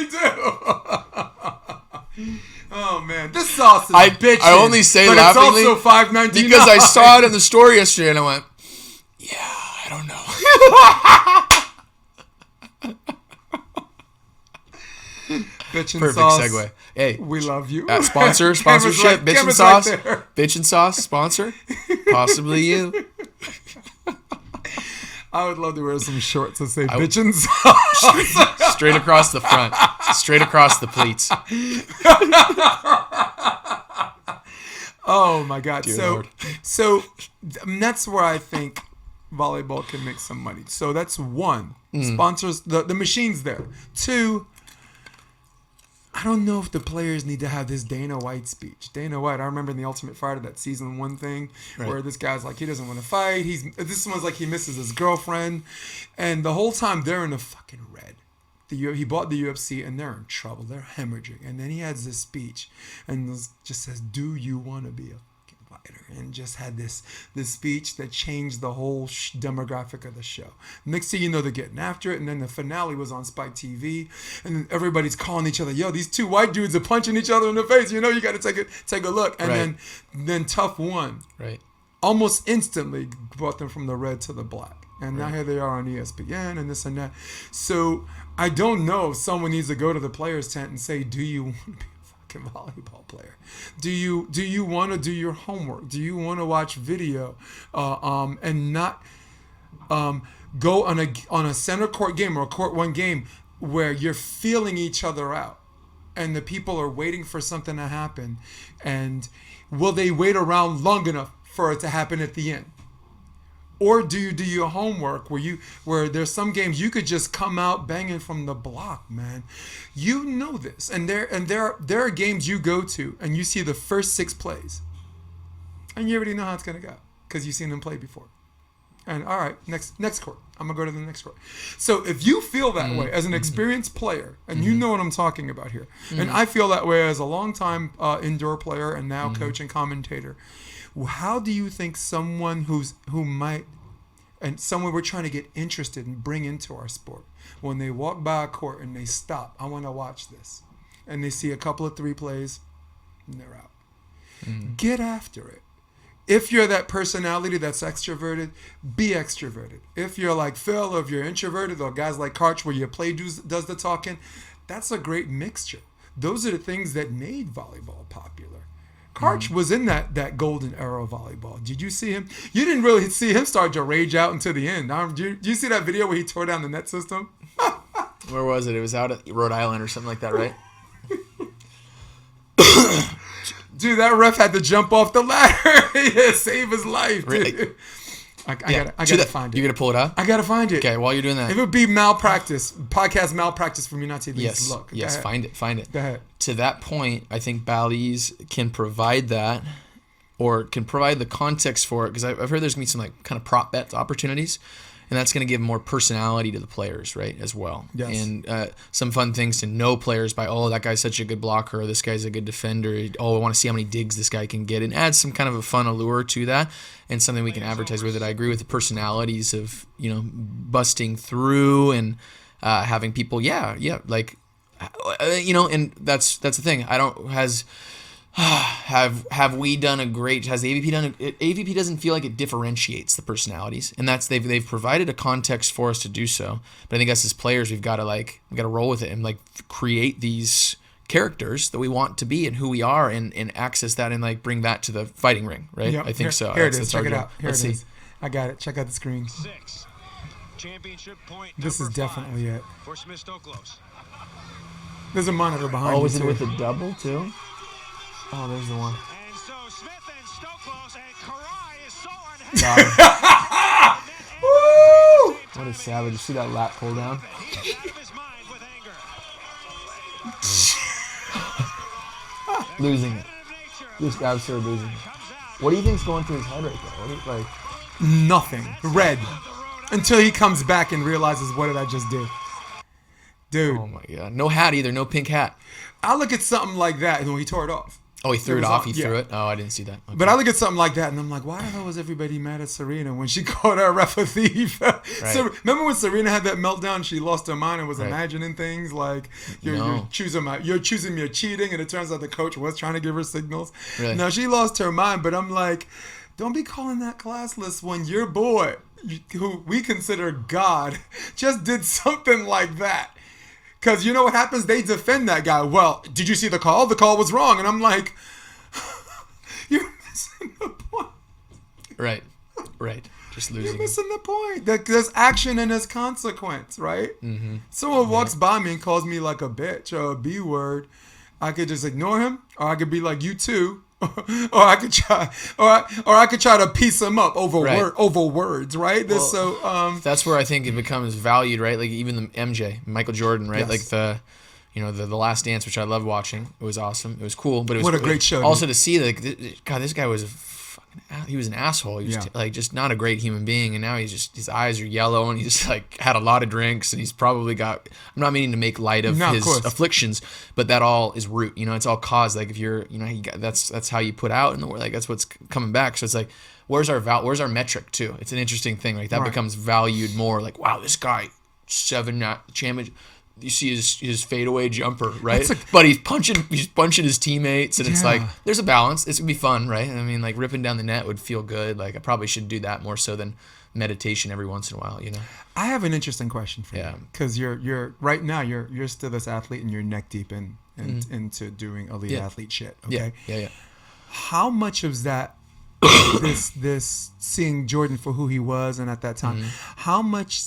do. Oh man, this sauce is bitchin'. I only say but laughingly it's also $5.99 because I saw it in the store yesterday and I went, yeah, I don't know. Bitchin' Perfect sauce. segue. Hey, we love you. Sponsorship, bitchin' sauce, bitchin' sauce, sponsor, possibly you. I would love to wear some shorts that say bitchin' sauce. Straight across the front, straight across the pleats. Oh my God! Dear Lord. So that's where I think volleyball can make some money. So that's one. Sponsors, the machine's there. Two, I don't know if the players need to have this Dana White speech. Dana White, I remember in the Ultimate Fighter, that season 1 thing, where this guy's like, he doesn't want to fight. This one's like he misses his girlfriend, and the whole time they're in the fucking red. He bought the UFC and they're in trouble. They're hemorrhaging, and then he has this speech and just says, "Do you want to be a fucking fighter?" And just had this speech that changed the whole demographic of the show. Next thing you know, they're getting after it, and then the finale was on Spike TV, and then everybody's calling each other, "Yo, these two white dudes are punching each other in the face. You know, you got to take a look." And then Tough won. Right. Almost instantly brought them from the red to the black. And now here they are on ESPN and this and that. So I don't know if someone needs to go to the players' tent and say, "Do you want to be a fucking volleyball player? Do you want to do your homework? Do you want to watch video and not go on a center court game or a court 1 game where you're feeling each other out and the people are waiting for something to happen, and will they wait around long enough for it to happen at the end? Or do you do your homework where there's some games you could just come out banging from the block, man? You know this. And there are games you go to and you see the first 6 plays. And you already know how it's going to go because you've seen them play before. And all right, next court. I'm going to go to the next court. So if you feel that way as an experienced player, and you know what I'm talking about here, and I feel that way as a longtime indoor player and now coach and commentator, how do you think someone someone we're trying to get interested and bring into our sport, when they walk by a court and they stop, I want to watch this, and they see a couple of 3 plays, and they're out. Get after it. If you're that personality that's extroverted, be extroverted. If you're like Phil, or if you're introverted, or guys like Karch where your play does the talking, that's a great mixture. Those are the things that made volleyball popular. Karch was in that golden era of volleyball. Did you see him? You didn't really see him start to rage out until the end. Did you see that video where he tore down the net system? Where was it? It was out at Rhode Island or something like that, right? Dude, that ref had to jump off the ladder to save his life, dude. Really? I gotta find it. You're gonna pull it up? I gotta find it. Okay, while you're doing that. It would be podcast malpractice for me not to at least look. Yes, find it. Go ahead. To that point, I think Bally's can provide that, or can provide the context for it, because I've heard there's gonna be some like kind of prop bet opportunities, and that's gonna give more personality to the players, right, as well. Yes. And some fun things to know players by, oh, that guy's such a good blocker, or this guy's a good defender. Oh, I want to see how many digs this guy can get, and add some kind of a fun allure to that, and something we can advertise with it. I agree with the personalities of, you know, busting through and having people, like, you know, and that's the thing. Have we done a great? Has the AVP done? AVP doesn't feel like it differentiates the personalities, and that's they've provided a context for us to do so. But I think us as players, we've got to roll with it and like create these characters that we want to be and who we are, and access that and like bring that to the fighting ring, right? Yep. I think so. Here it That's is. our Check it goal. out. Here Let's it see. is. I got it. Check out the screen. 6. Championship point. This is definitely it. For Smith Stoklos. There's a monitor behind Oh, you is it too. with a double too? Oh, there's the one. And so Smith and Stoklos and Karai is so unhappy. Woo! What a savage. You see that lat pull down? He is out of his mind with anger. Losing it. Nature Just absolutely losing it. comes out. What do you think's going through his head right there? What do you, like, Nothing. Red. Until he comes back and realizes, what did I just do? Dude, oh my God. No hat either. No pink hat. I look at something like that and he tore it off. Oh, he threw It it was off. on- He yeah. threw it. Oh, I didn't see that. Okay. But I look at something like that and I'm like, why the hell was everybody mad at Serena when she called her ref a thief? So, remember when Serena had that meltdown? She lost her mind and was Right. imagining things like you're No. choosing you're cheating, and it turns out the coach was trying to give her signals. Really? No, she lost her mind. But I'm like, don't be calling that classless when your boy, who we consider God, just did something like that. Because you know what happens? They defend that guy. Well, did you see the call? The call was wrong. And I'm like, you're missing the point. Right. Right. Just You're losing it. missing the point. There's action and there's consequence, right? Mm-hmm. Someone walks by me and calls me like a bitch or a B word. I could just ignore him, or I could be like, you too. Or I could try, or I could try to piece them up over Right. over words, right? Well, that's where I think it becomes valued, right? Like even the MJ, Michael Jordan, right? Yes. Like the Last Dance, which I loved watching. It was awesome. It was cool, but it was What a great show, Also to see like, God, this guy was he was an asshole. He was Yeah. like just not a great human being, and now his eyes are yellow, and he's like had a lot of drinks, and he's probably got. I'm not meaning to make light of No, of his course. afflictions, but that all is root. It's all cause. Like if you're, that's how you put out in the world. Like that's what's coming back. So it's like, where's our metric too? It's an interesting thing. Like that Right. becomes valued more. Like wow, this guy 7 champion. You see his fadeaway jumper, right? But he's punching his teammates, and it's Yeah. like there's a balance. It's gonna be fun, right? I mean, like ripping down the net would feel good. Like I probably should do that more so than meditation every once in a while, I have an interesting question for Yeah. you, because you're right now you're still this athlete and you're neck deep into doing elite Yeah. athlete shit. Yeah, Okay, yeah. how much of that this seeing Jordan for who he was and at that time, how much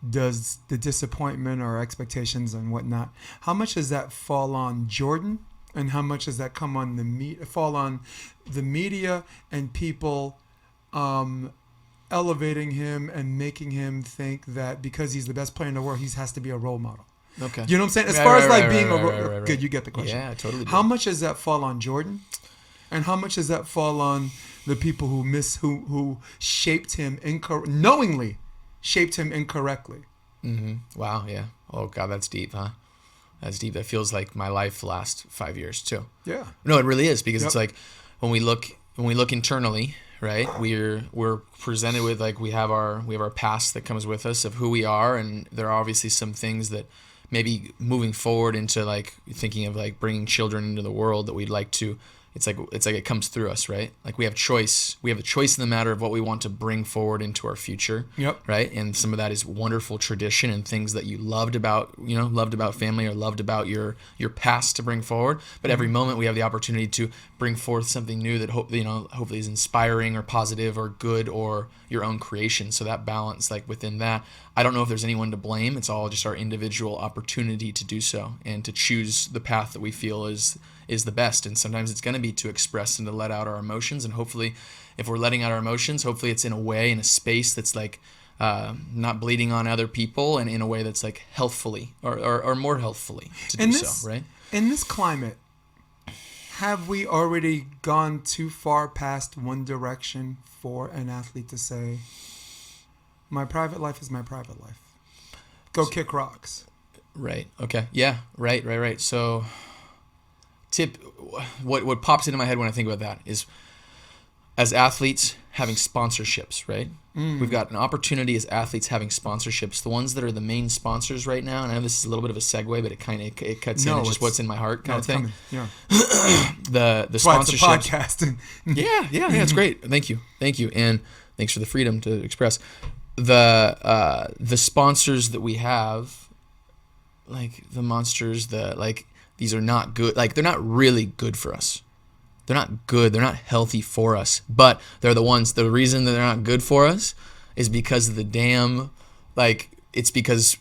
does the disappointment or expectations and whatnot, how much does that fall on Jordan, and how much does that come on fall on the media and people elevating him and making him think that because he's the best player in the world, he has to be a role model? Okay. You know what I'm saying? As Right, far right, as like right, being right, a right, right, right. good, you get the question. Yeah, I totally do. How much does that fall on Jordan, and how much does that fall on the people who shaped him knowingly shaped him incorrectly? Wow, yeah. Oh God, that's deep, huh? That's deep. That feels like my life the last 5 years too. Yeah. No, it really is, because it's Yep. like when we look internally, right? We're presented with like we have our past that comes with us of who we are, and there are obviously some things that maybe moving forward into like thinking of like bringing children into the world that we'd like to. It's like it comes through us, right? Like we have choice. We have a choice in the matter of what we want to bring forward into our future. Yep. Right. And some of that is wonderful tradition and things that you loved about family or loved about your past to bring forward. But every moment we have the opportunity to bring forth something new that hopefully is inspiring or positive or good or your own creation. So that balance, like within that, I don't know if there's anyone to blame. It's all just our individual opportunity to do so and to choose the path that we feel is the best. And sometimes it's going to be to express and to let out our emotions. And hopefully, if we're letting out our emotions, hopefully it's in a way, in a space that's like not bleeding on other people, and in a way that's like healthfully or more healthfully to do so, right? In this climate, have we already gone too far past one direction for an athlete to say, my private life is my private life? Go kick rocks. Right. Okay. Yeah. Right. So, what pops into my head when I think about that is, as athletes having sponsorships, right? We've got an opportunity as athletes having sponsorships. The ones that are the main sponsors right now, and I know this is a little bit of a segue, but it cuts in. It's just what's in my heart kind of thing. Yeah. The That's why it's a sponsorships. podcast. Yeah, it's great. Thank you, and thanks for the freedom to express. The sponsors that we have, like the monsters, these are not good. Like, they're not really good for us. They're not good. They're not healthy for us. But they're the reason that they're not good for us is because of the damn, like, it's because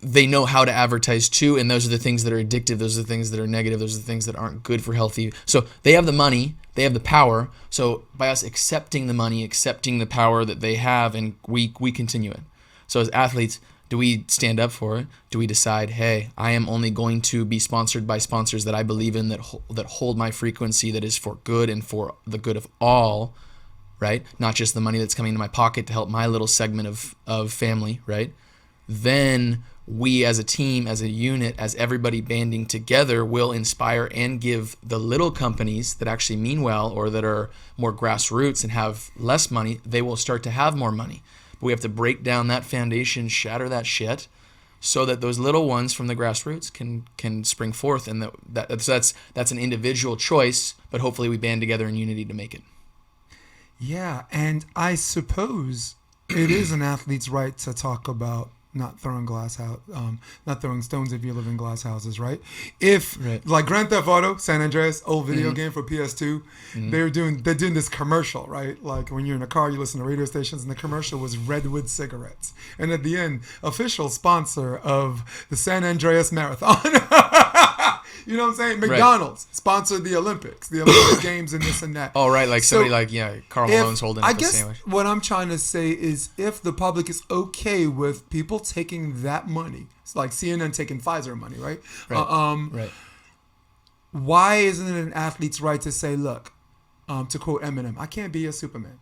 they know how to advertise too, and those are the things that are addictive. Those are the things that are negative. Those are the things that aren't good for healthy. So they have the money. They have the power. So by us accepting the money, accepting the power that they have, and we continue it. So as athletes, do we stand up for it? Do we decide, hey, I am only going to be sponsored by sponsors that I believe in, that hold my frequency, that is for good and for the good of all, right? Not just the money that's coming into my pocket to help my little segment of family, right? Then we as a team, as a unit, as everybody banding together will inspire and give the little companies that actually mean well or that are more grassroots and have less money, they will start to have more money. But we have to break down that foundation, shatter that shit, so that those little ones from the grassroots can spring forth. And that's an individual choice, but hopefully we band together in unity to make it. Yeah, and I suppose it is an athlete's right to talk about not throwing not throwing stones if you live in glass houses, right? Like Grand Theft Auto, San Andreas, old video game for PS2, they're doing this commercial, right? Like when you're in a car, you listen to radio stations, and the commercial was Redwood cigarettes, and at the end, official sponsor of the San Andreas Marathon. You know what I'm saying? McDonald's sponsored the Olympics Games, and this and that. Oh, right. Like somebody Karl Malone's holding up a sandwich. What I'm trying to say is if the public is okay with people taking that money, it's like CNN taking Pfizer money, right? Right. Why isn't it an athlete's right to say, look, to quote Eminem, I can't be a Superman.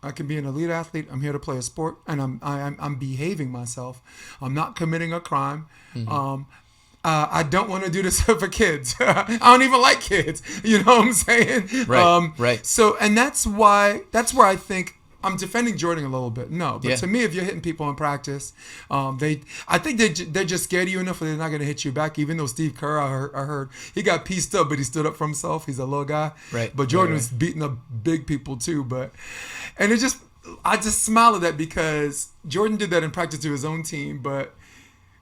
I can be an elite athlete. I'm here to play a sport, and I'm behaving myself. I'm not committing a crime. I don't want to do this for kids. I don't even like kids. You know what I'm saying? Right. So, and that's where I think I'm defending Jordan a little bit. No, but to me, if you're hitting people in practice, I think they're just scared of you enough, or they're not going to hit you back. Even though Steve Kerr, I heard he got pieced up, but he stood up for himself. He's a little guy. Right. But Jordan was beating up big people too. I just smile at that because Jordan did that in practice to his own team, but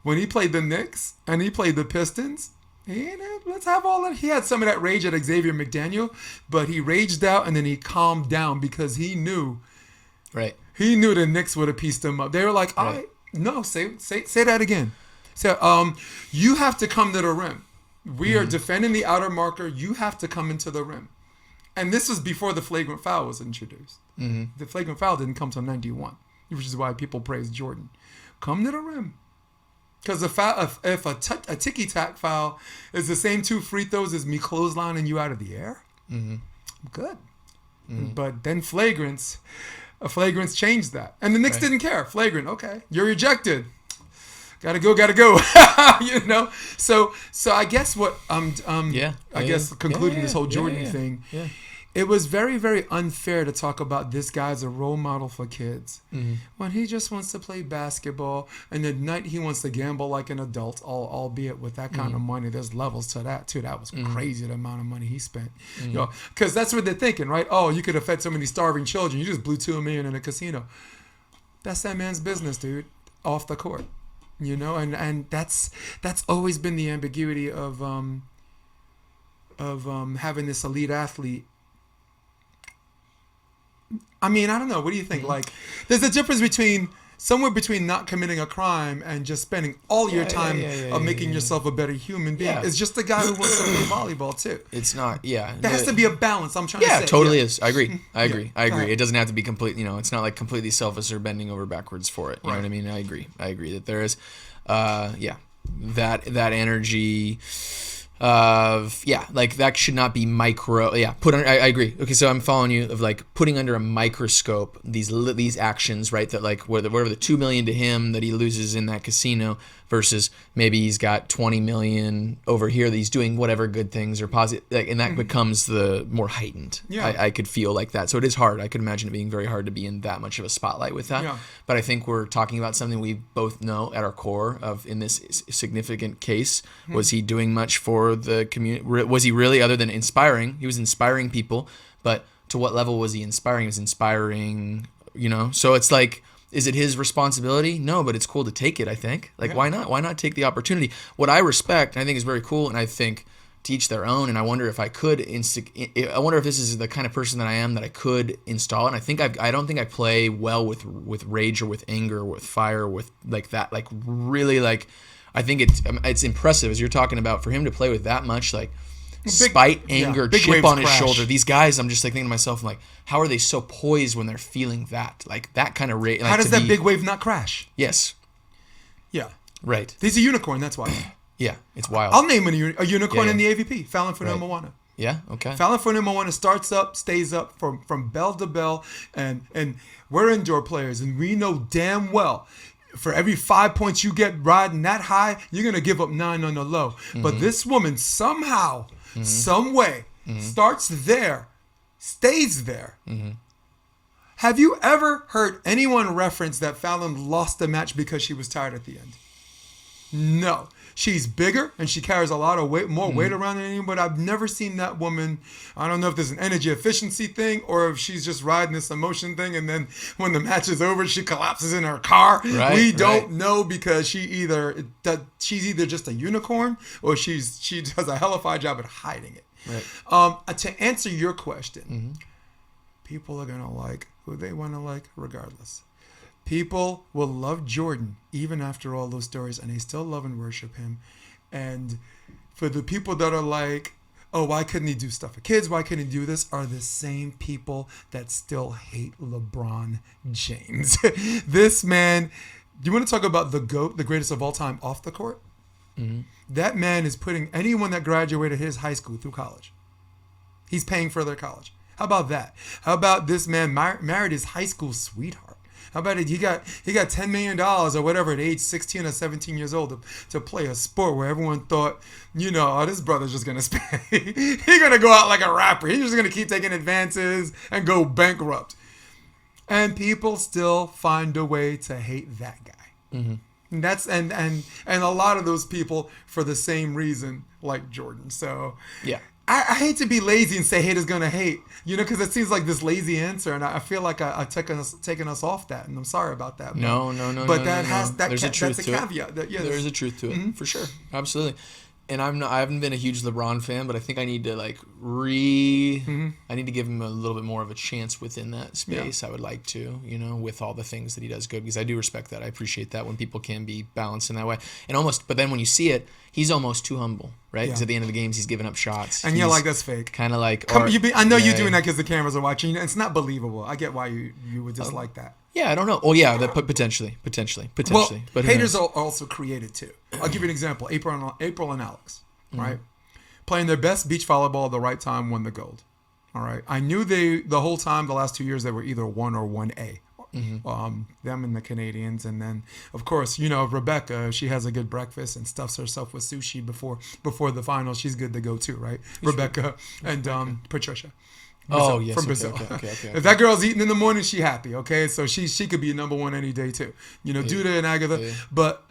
when he played the Knicks and he played the Pistons, let's have all that. He had some of that rage at Xavier McDaniel, but he raged out and then he calmed down because he knew. Right. He knew the Knicks would have pieced him up. They were like, all right, no, say that again. So you have to come to the rim. We are defending the outer marker. You have to come into the rim. And this was before the flagrant foul was introduced. The flagrant foul didn't come until 91, which is why people praise Jordan. Come to the rim. Because if a ticky-tack foul is the same 2 free throws as me clotheslining you out of the air, I'm good. But then flagrants changed that. And the Knicks didn't care. Flagrant, okay, you're ejected. Gotta go. You know? So I guess what concluding this whole Jordan thing, it was very, very unfair to talk about this guy as a role model for kids when he just wants to play basketball, and at night he wants to gamble like an adult, albeit with that kind of money. There's levels to that too. That was crazy, the amount of money he spent. You know, because that's what they're thinking, right? Oh, you could have fed so many starving children. You just blew $2 million in a casino. That's that man's business, dude. Off the court, you know, and that's always been the ambiguity of having this elite athlete. I mean, I don't know. What do you think? Like, there's a difference somewhere between not committing a crime and just spending all your time making yourself a better human being. It's just a guy who wants to play volleyball too. It's not. There has to be a balance. I'm trying to say. Yeah, totally is. I agree. It doesn't have to be complete. You know, it's not like completely selfish or bending over backwards for it. You know what I mean? I agree that there is, that energy. Like that should not be micro. I agree. Okay, so I'm following you of like putting under a microscope these actions, right? That like whatever the $2 million to him that he loses in that casino versus maybe he's got $20 million over here that he's doing whatever good things or positive, like, and that becomes the more heightened. I could feel like that. So it is hard. I could imagine it being very hard to be in that much of a spotlight with that. But I think we're talking about something we both know at our core of in this significant case. Was he doing much for the community? Was he really, other than inspiring? He was inspiring people, but to what level was he inspiring? He was inspiring, you know? So it's like, Is it his responsibility? No, but it's cool to take it, I think. Like, Yeah. why not? Why not take the opportunity? What I respect, and I think is very cool, and I think to each their own, and I wonder if I could I wonder if this is the kind of person that I am that I could install it. And I don't think I play well with rage or with anger or with fire or with like that. Like really, like I think it's impressive as you're talking about for him to play with that much like spite, anger, big chip waves on his crash. shoulder. These guys, I'm just like thinking to myself, I'm like, how are they so poised when they're feeling that? Like that kind of rage. Like, How does that big wave not crash? Yes. Yeah. Right. He's a unicorn, that's why. Yeah, it's wild. I'll name a unicorn Yeah, in the AVP, Fallon for Right. Moana. Yeah, okay. Fallon for Moana starts up, stays up from bell to bell, and we're indoor players, and we know damn well for every 5 points you get riding that high, you're going to give up 9 on the low. Mm-hmm. But this woman somehow, some way, starts there, stays there. Mm-hmm. Have you ever heard anyone reference that Fallon lost the match because she was tired at the end? No. She's bigger and she carries a lot of weight, more weight around than anyone, but I've never seen that woman. I don't know if there's an energy efficiency thing or if she's just riding this emotion thing, and then when the match is over, she collapses in her car. Right, we don't right. know because she's either just a unicorn or she does a hellified job at hiding it. Right. To answer your question, people are gonna like who they want to like regardless. People will love Jordan even after all those stories, and they still love and worship him. And for the people that are like, oh, why couldn't he do stuff for kids? Why couldn't he do this? Are the same people that still hate LeBron James. This man, do you want to talk about the GOAT, the greatest of all time, off the court? That man is putting anyone that graduated his high school through college. He's paying for their college. How about that? How about this man married his high school sweetheart? How about it? He got $10 million or whatever at age 16 or 17 years old to play a sport where everyone thought, oh, this brother's just gonna spend. He's gonna go out like a rapper. He's just gonna keep taking advances and go bankrupt. And people still find a way to hate that guy. And that's and a lot of those people for the same reason, like Jordan. So Yeah. I hate to be lazy and say haters gonna hate, because it seems like this lazy answer, and I feel like I've taken us off that, and I'm sorry about that. No. But that's a truth to it. caveat. There is a truth to it, for sure, absolutely. And I haven't been a huge LeBron fan, but I think I need to I need to give him a little bit more of a chance within that space. Yeah. I would like to, with all the things that he does good, because I do respect that. I appreciate that when people can be balanced in that way. But then when you see it, he's almost too humble, right? Because at the end of the games, he's giving up shots. And you're like, that's fake. Kind of like, I know you're doing that because the cameras are watching. It's not believable. I get why you would dislike that. Yeah, I don't know. Well, yeah, potentially. Well, but haters are also created too. I'll give you an example. April and Alex, right? Playing their best beach volleyball at the right time won the gold. All right. I knew the whole time, the last 2 years, they were either 1 or 1A. Them and the Canadians. And then, of course, Rebecca, she has a good breakfast and stuffs herself with sushi before the finals. She's good to go too, right? Rebecca and Patricia. Brazil, yes, from okay, Brazil. Okay. If that girl's eating in the morning, she happy. Okay, so she could be number one any day too. Duda and Agatha. Yeah. But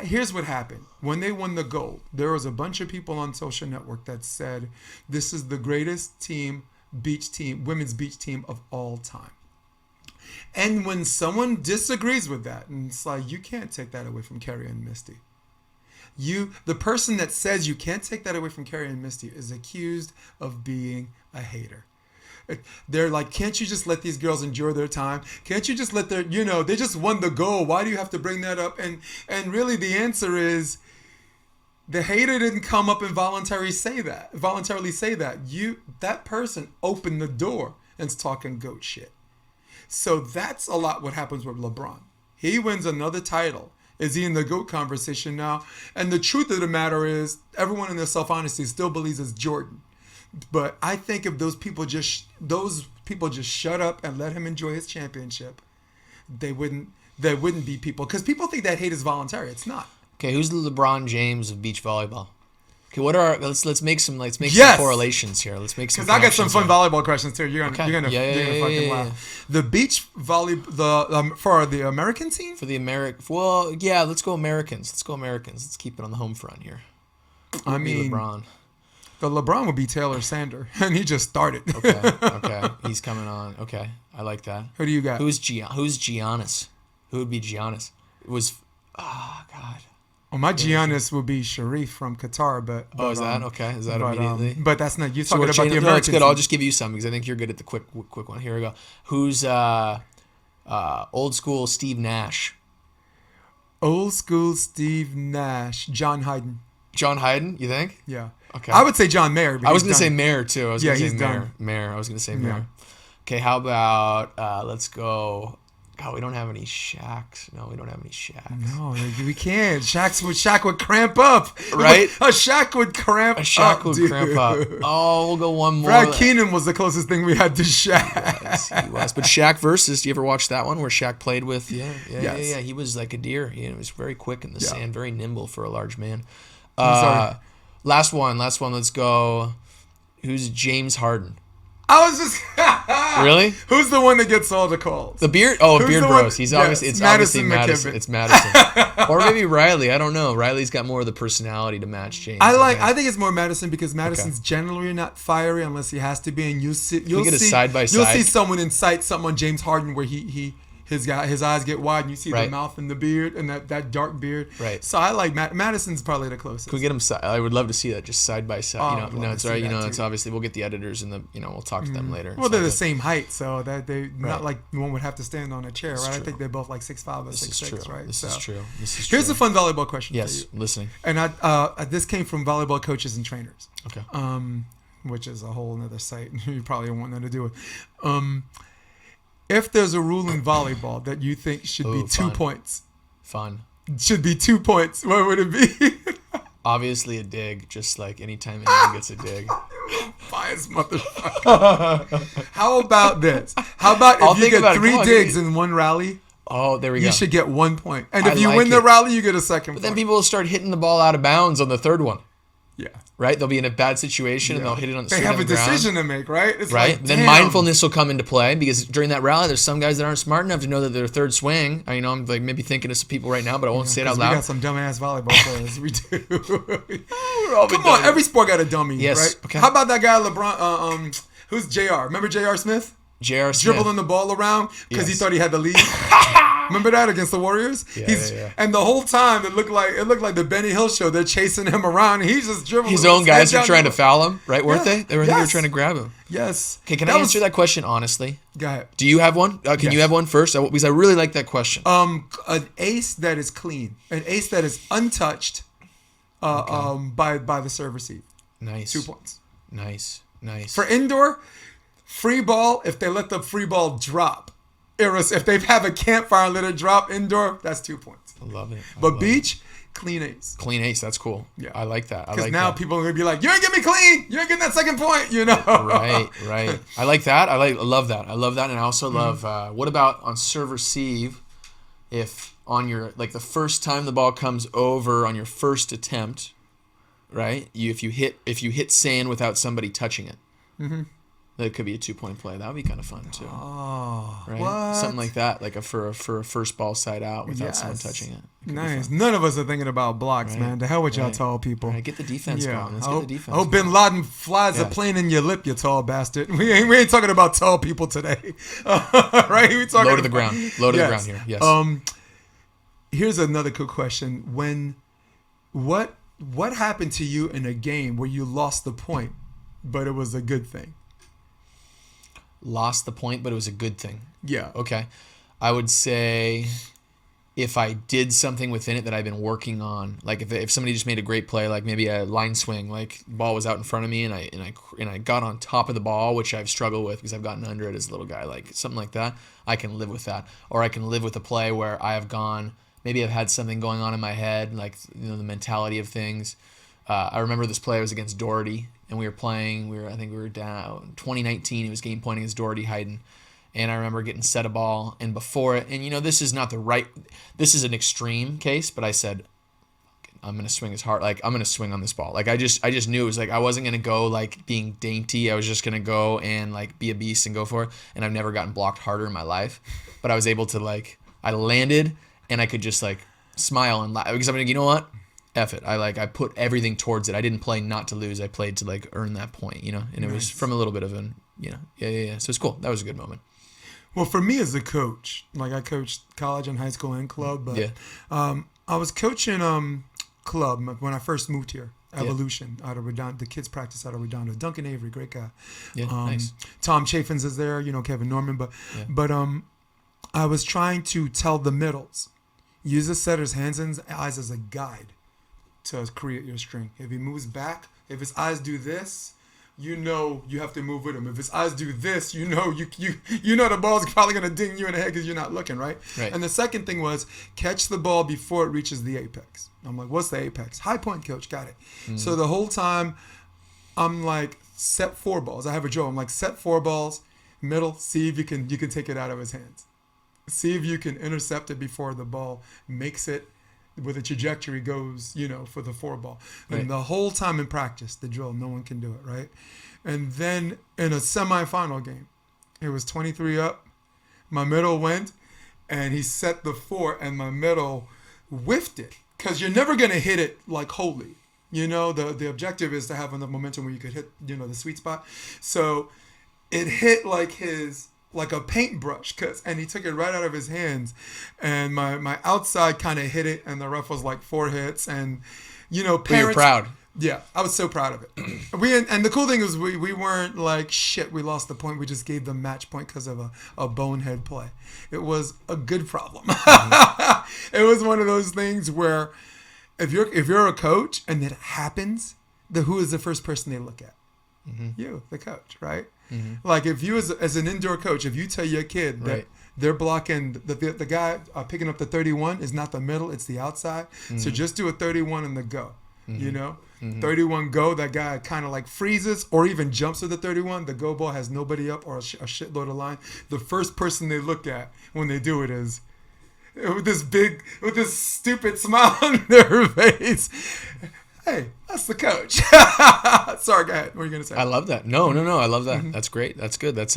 here's what happened when they won the gold. There was a bunch of people on social network that said this is the greatest women's beach team of all time. And when someone disagrees with that, and it's like, you can't take that away from Carrie and Misty. The person that says you can't take that away from Carrie and Misty is accused of being a hater. They're like, can't you just let these girls enjoy their time? Can't you just let they just won the gold. Why do you have to bring that up? And really the answer is the hater didn't come up and voluntarily say that. That person opened the door and's talking goat shit. So that's a lot what happens with LeBron. He wins another title. Is he in the GOAT conversation now? And the truth of the matter is, everyone in their self-honesty still believes it's Jordan. But I think if those people just shut up and let him enjoy his championship, they wouldn't be people. Because people think that hate is voluntary. It's not. Okay, who's the LeBron James of beach volleyball? Okay, what are let's make some some correlations here. Let's make some. Because I got some fun volleyball questions too. You're gonna fucking laugh. Yeah. The beach volley for the American team. Let's go Americans. Let's keep it on the home front here. I mean, LeBron. The LeBron would be Taylor Sander, and he just started. Okay. He's coming on. Okay. I like that. Who do you got? Who's Giannis? Who would be Giannis? It was, oh, God. Well, my Giannis would be Sharif from Qatar, but is that okay? Is that immediately? But that's not. You're So talking we're about the changing. American. No, it's good. team. I'll just give you some because I think you're good at the quick one. Here we go. Who's old school Steve Nash? Old school Steve Nash, John Hyden. John Hyden, you think? Yeah. Okay. I would say John Mayer. But I was going to say Mayer too. I was Yeah, going to he's say Mayer. done. Mayer. I was going to say Yeah. Mayer. Okay, how about let's go. God, we don't have any Shaqs. No, we don't have any Shaqs. No, we can't. Shaq would cramp up. Right? A Shaq would cramp up. A Shaq would dude. cramp up. Oh, we'll go one more. Brad Keenan was the closest thing we had to Shaq. Yes, he was. But Shaq versus, do you ever watch that one where Shaq played with? Yes. Yeah. He was like a deer. He was very quick in the sand, very nimble for a large man. sorry. Last one. Let's go. Who's James Harden? I was just Really? Who's the one that gets all the calls? The Beard? Oh, Who's Beard the one- Bros. He's Yes, obviously it's Madison obviously Madison. McKibben. It's Madison, or maybe Riley. I don't know. Riley's got more of the personality to match James. I think it's more Madison because Madison's generally not fiery unless he has to be, and you'll get a see side by You'll side? see someone incite something on James Harden where his eyes get wide and you see the Right. mouth and the beard and that dark beard. Right. So I like Madison's probably the closest. Can we get him? I would love to see that just side by side. Oh, I'd love No, to it's see all right. that It's too. obviously we'll get the editors and we'll talk to them later. Well, It's they're all the good. same height, so that they Right. not like one would have to stand on a chair, right? I true. think they're both like 6'5" or This is 6'6", true. right? This So is true. Here's a fun volleyball question Yes, for you. listening. And this came from volleyball coaches and trainers. Okay. Which is a whole nother site. You probably don't want nothing to do with. If there's a rule in volleyball that you think should be 2 fun. points, Fun. should be 2 points, what would it be? Obviously a dig, just like anytime anyone gets a dig. Bias motherfucker. How about this? How about I'll if you think get about it. 3 Come on, digs give me- in one rally, Oh, there we you go. should get 1 point. And I if you like win the it. rally, you get a second But point. then people will start hitting the ball out of bounds on the third one, yeah. right? They'll be in a bad situation and they'll hit it on the They straight have on a the ground. decision to make, right? It's Right? like, Then damn. mindfulness will come into play because during that rally, there's some guys that aren't smart enough to know that their third swing. I'm like maybe thinking of some people right now, but I won't say it out 'Cause loud. We got some dumbass volleyball players. We do. We're all Come been on, done. every sport got a dummy, Yes, right? okay. How about that guy LeBron? Who's JR? Remember JR Smith? J.R. Smith. Dribbling the ball around because he Yes. thought he had the lead. Remember that against the Warriors? Yeah. And the whole time it looked like the Benny Hill show. They're chasing him around. And he's just dribbling. His own guys head were down trying to the- foul him, right? Weren't Yeah. they? They were Yes. trying to grab him. Yes. Okay, can I answer that question honestly? Go ahead. Do you have one? Can Yes. you have one first? Because I really like that question. An ace that is clean, an ace that is untouched, by the serve receive. Nice. 2 points. Nice. For indoor, free ball, if they let the free ball drop, if they have a campfire and let it drop indoor, that's 2 points. I love it. But beach, clean ace. Clean ace. That's cool. Yeah. I like that. I Because like now that. people are going to be like, you ain't getting me clean. You ain't getting that second point, Right. I like that. I love that. And I also love, what about on serve receive, if on your, like the first time the ball comes over on your first attempt, right? If you hit sand without somebody touching it, that could be a 2-point play. That would be kind of fun too. Oh, Right? what? Something like that, like for a first ball side out without someone Yes. touching it. It could be Nice. fun. None of us are thinking about blocks, Right. man. The hell with y'all Right. tall people. All right, get the defense going. Let's I get hope, the defense I hope going. Bin Laden flies a Yeah. plane in your lip, you tall bastard. We ain't talking about tall people today, right? We talking Low to the about- ground. Low to the ground here. Yes. Here's another good question. What happened to you in a game where you lost the point, but it was a good thing? Lost the point, but it was a good thing. Yeah. Okay. I would say if I did something within it that I've been working on, like if somebody just made a great play, like maybe a line swing, like the ball was out in front of me and I got on top of the ball, which I've struggled with because I've gotten under it as a little guy, like something like that, I can live with that. Or I can live with a play where I have gone, maybe I've had something going on in my head, like the mentality of things. I remember this play was against Doherty, and we were playing. I think we were down 2019. It was game point against Doherty Hayden, and I remember getting set a ball, and before it, and this is not the right. This is an extreme case, but I said, I'm gonna swing as hard. Like I'm gonna swing on this ball. Like I just knew it was like I wasn't gonna go like being dainty. I was just gonna go and like be a beast and go for it. And I've never gotten blocked harder in my life, but I was able to I landed, and I could just like smile and laugh because I'm like, you know what? F it. I put everything towards it. I didn't play not to lose. I played to like earn that point, you know. And it was from a little bit of an, you know, yeah. So it's cool. That was a good moment. Well, for me as a coach, like I coached college and high school and club, but I was coaching club when I first moved here. Evolution out of Redondo, the kids practice out of Redondo. Duncan Avery, great guy. Yeah, nice. Tom Chaffins is there, you know, Kevin Norman, but I was trying to tell the middles, use the setter's hands and eyes as a guide to create your string. If he moves back, if his eyes do this, you know you have to move with him. If his eyes do this, you know the ball's probably gonna ding you in the head because you're not looking, right? And the second thing was catch the ball before it reaches the apex. I'm like, what's the apex? High point, coach. Got it. So the whole time, I'm like, set 4 balls. I have a drill. I'm like, set 4 balls, middle. See if you can take it out of his hands. See if you can intercept it before the ball makes it with a trajectory goes, you know, for the 4 ball. And the whole time in practice, the drill, no one can do it, right? And then in a semifinal game, it was 23 up. My middle went, and he set the 4, and my middle whiffed it. Because you're never going to hit it like wholly. You know, the objective is to have enough momentum where you could hit, you know, the sweet spot. So it hit like a paintbrush, and he took it right out of his hands, and my outside kind of hit it, and the ref was like 4 hits, and you know, parents. But you're proud. Yeah, I was so proud of it. And the cool thing is we weren't like shit. We lost the point. We just gave them match point because of a bonehead play. It was a good problem. It was one of those things where if you're a coach and it happens, who is the first person they look at? You, the coach, right? Like if you as an indoor coach, if you tell your kid that they're blocking the guy picking up the 31 is not the middle, it's the outside. So just do a 31 and the go. You know, 31 go. That guy kind of like freezes or even jumps with the 31. The go ball has nobody up or a shitload of line. The first person they look at when they do it is with this stupid smile on their face. Hey, that's the coach. Sorry, go ahead. What are you going to say? I love that. No. I love that. That's great. That's good. That's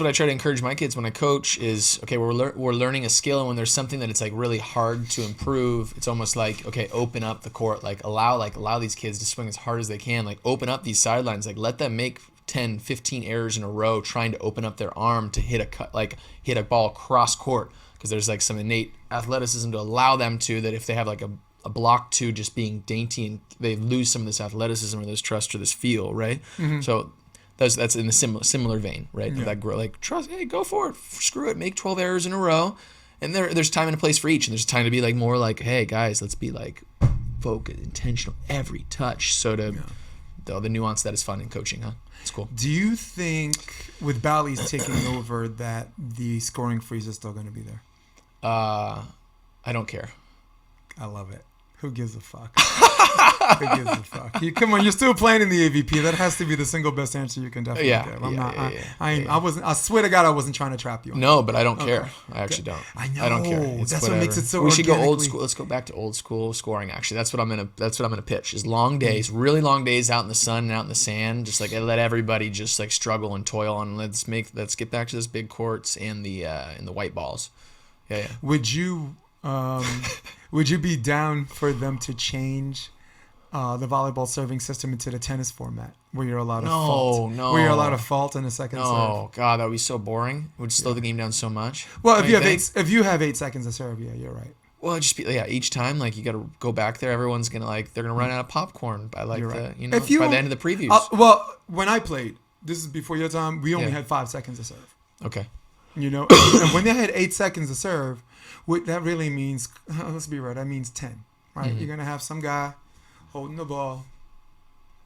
what I try to encourage my kids when I coach is, okay, we're learning a skill, and when there's something that it's like really hard to improve, it's almost like, okay, open up the court, like allow these kids to swing as hard as they can, like open up these sidelines, like let them make 10, 15 errors in a row trying to open up their arm to hit a ball cross court, because there's like some innate athleticism to allow them to, that if they have like a block to just being dainty and they lose some of this athleticism or this trust or this feel, right? So that's in the similar vein, right? Yeah. That like trust, hey, go for it, screw it, make 12 errors in a row, and there's time and a place for each, and there's time to be like more like, hey guys, let's be like focused, intentional, every touch. So the nuance that is fun in coaching, huh? It's cool. Do you think with Bally's taking over that the scoring freeze is still going to be there? I don't care. I love it. Who gives a fuck? Who gives a fuck? Come on, you're still playing in the AVP. That has to be the single best answer you can definitely give. I swear to God, I wasn't trying to trap you. No, but I don't care. I actually don't. I know. I don't care. That's whatever. What makes it so. We should go old school. Let's go back to old school scoring. Actually, that's what I'm gonna pitch. Is long days, really long days out in the sun and out in the sand. Just like let everybody just like struggle and toil on. Let's get back to this big courts and the white balls. Yeah. Would you be down for them to change the volleyball serving system into the tennis format, where you're allowed to fault? No. Where you're allowed to fault in a second serve? Oh God, that would be so boring. It would slow the game down so much. Well, if you have 8 seconds to serve, yeah, you're right. Well, it'd just be each time like you got to go back there. Everyone's gonna they're gonna run out of popcorn by by the end of the previews. Well, when I played, this is before your time. We only had 5 seconds to serve. Okay. You know, and when they had 8 seconds to serve, what that really means, let's be right, that means 10, right? You're going to have some guy holding the ball.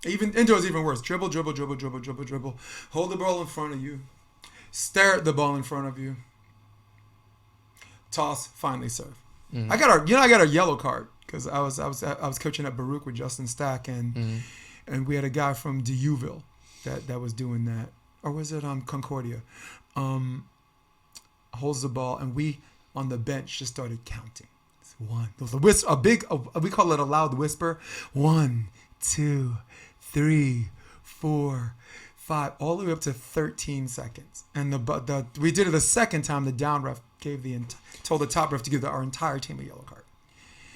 Even indoors, even worse. Dribble. Hold the ball in front of you. Stare at the ball in front of you. Toss, finally serve. I got a yellow card because I was coaching at Baruch with Justin Stack, and we had a guy from Deauville that was doing that. Or was it Concordia? Holds the ball, and we on the bench just started counting. It's one. There was we call it a loud whisper. 1, 2, 3, 4, 5, all the way up to 13 seconds. And we did it the second time. The down ref told the top ref to give our entire team a yellow card.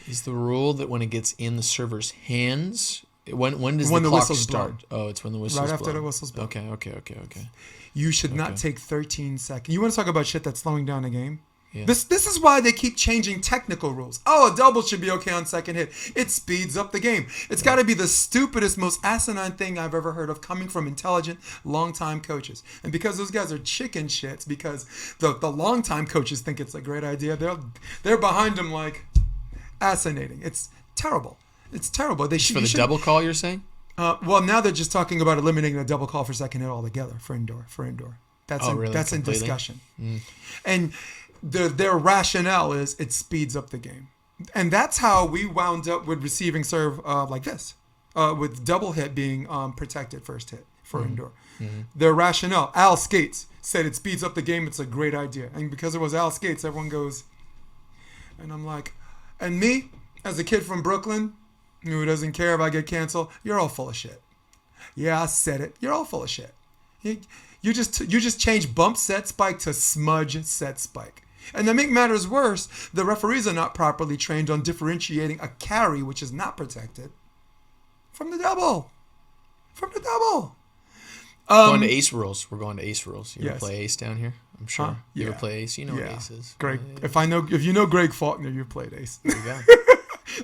Is the rule that when it gets in the server's hands, when does When the the clock whistle's start? Oh, it's when the whistle's Right after blown. the whistle's blown. Okay. You should not take 13 seconds. You want to talk about shit that's slowing down the game? Yeah. This is why they keep changing technical rules. Oh, a double should be okay on second hit. It speeds up the game. It's got to be the stupidest, most asinine thing I've ever heard of coming from intelligent, long-time coaches. And because those guys are chicken shits, because the long-time coaches think it's a great idea, they're behind them like asinating. It's terrible. It's terrible. They should For the double call, you're saying? Well, now they're just talking about eliminating a double call for second hit altogether for indoor. That's in discussion. And their rationale is it speeds up the game. And that's how we wound up with receiving serve like this, with double hit being protected first hit for indoor. Their rationale, Al Skates, said it speeds up the game. It's a great idea. And because it was Al Skates, everyone goes, and I'm like, and me, as a kid from Brooklyn, who doesn't care if I get canceled, you're all full of shit. Yeah, I said it. You're all full of shit. You just changed bump set spike to smudge set spike. And to make matters worse, the referees are not properly trained on differentiating a carry, which is not protected, from the double. Going to ace rules. We're going to ace rules. You ever Yes. play ace down here? I'm sure. You ever play ace? You know what ace is. Greg, if you know Greg Faulkner, you've played ace. There you go.